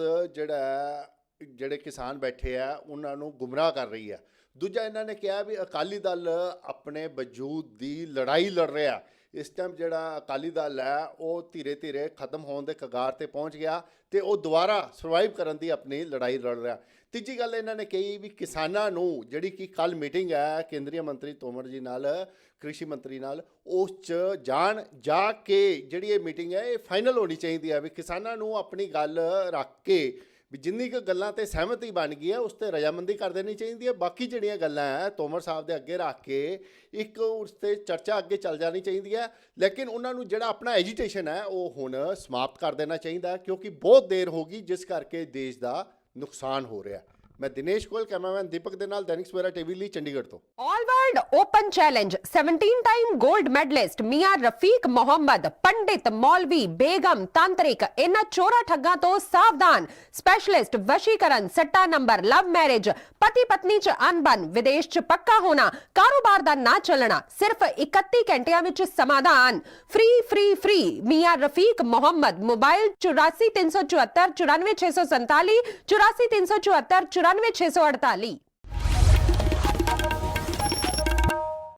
Speaker 3: ਜਿਹੜੇ ਕਿਸਾਨ ਬੈਠੇ ਆ ਉਹਨਾਂ ਨੂੰ ਗੁੰਮਰਾਹ ਕਰ ਰਹੀ ਹੈ। ਦੂਜਾ ਇਹਨਾਂ ਨੇ ਕਿਹਾ ਵੀ ਅਕਾਲੀ ਦਲ ਆਪਣੇ ਵਜੂਦ ਦੀ ਲੜਾਈ ਲੜ ਰਿਹਾ। ਇਸ ਟਾਈਮ ਜਿਹੜਾ ਅਕਾਲੀ ਦਲ ਹੈ ਉਹ ਧੀਰੇ ਧੀਰੇ ਖਤਮ ਹੋਣ ਦੇ ਕਗਾਰ 'ਤੇ ਪਹੁੰਚ ਗਿਆ ਤੇ ਉਹ ਦੁਬਾਰਾ ਸਰਵਾਈਵ ਕਰਨ ਦੀ ਆਪਣੀ ਲੜਾਈ ਲੜ ਰਿਹਾ। ਤੀਜੀ ਗੱਲ ਇਹਨਾਂ ਨੇ ਕਹੀ ਵੀ ਕਿਸਾਨਾਂ ਨੂੰ ਜਿਹੜੀ ਕਿ ਕੱਲ੍ਹ ਮੀਟਿੰਗ ਹੈ ਕੇਂਦਰੀ ਮੰਤਰੀ ਤੋਮਰ ਜੀ ਨਾਲ, ਕ੍ਰਿਸ਼ੀ ਮੰਤਰੀ ਨਾਲ, ਉਸ 'ਚ ਜਾ ਕੇ ਜਿਹੜੀ ਇਹ ਮੀਟਿੰਗ ਹੈ ਇਹ ਫਾਈਨਲ ਹੋਣੀ ਚਾਹੀਦੀ ਹੈ ਵੀ ਕਿਸਾਨਾਂ ਨੂੰ ਆਪਣੀ ਗੱਲ ਰੱਖ ਕੇ ਵੀ ਜਿੰਨੀ ਕੁ ਗੱਲਾਂ 'ਤੇ ਸਹਿਮਤੀ ਬਣ ਗਈ ਹੈ ਉਸ 'ਤੇ ਰਜਾਮੰਦੀ ਕਰ ਦੇਣੀ ਚਾਹੀਦੀ ਹੈ। ਬਾਕੀ ਜਿਹੜੀਆਂ ਗੱਲਾਂ ਹੈ ਤੋਮਰ ਸਾਹਿਬ ਦੇ ਅੱਗੇ ਰੱਖ ਕੇ ਇੱਕ ਉਸ 'ਤੇ ਚਰਚਾ ਅੱਗੇ ਚੱਲ ਜਾਣੀ ਚਾਹੀਦੀ ਹੈ। ਲੇਕਿਨ ਉਹਨਾਂ ਨੂੰ ਜਿਹੜਾ ਆਪਣਾ ਐਜੀਟੇਸ਼ਨ ਹੈ ਉਹ ਹੁਣ ਸਮਾਪਤ ਕਰ ਦੇਣਾ ਚਾਹੀਦਾ ਕਿਉਂਕਿ ਬਹੁਤ ਦੇਰ ਹੋ ਗਈ ਜਿਸ ਕਰਕੇ ਦੇਸ਼ ਦਾ ਨੁਕਸਾਨ ਹੋ ਰਿਹਾ। ਮੈਂ ਦਿਨੇਸ਼ ਗੋਇਲ, ਕੈਮਰਾਮੈਨ ਦੀਪਕ ਦੇ ਨਾਲ, ਦੈਨਿਕ ਸਵੇਰਾ ਟੀਵੀ ਲਈ ਚੰਡੀਗੜ੍ਹ ਤੋਂ।
Speaker 4: All world open challenge 17 time gold medalist मियां रफीक मोहम्मद, पंडित, मौलवी, बेगम, तांत्रिक, इन्हां चोरा ठग्गां तो सावधान। स्पेशलिस्ट वशीकरण, सट्टा नंबर, लव मैरिज, पति पत्नी च अनबन, विदेश च पक्का होना, कारोबार दा ना चलना, सिर्फ 31 घंटियां विच समाधान। फ्री फ्री फ्री मियां रफीक मोहम्मद। मोबाइल 84 374 94 647, 84 374 94 648।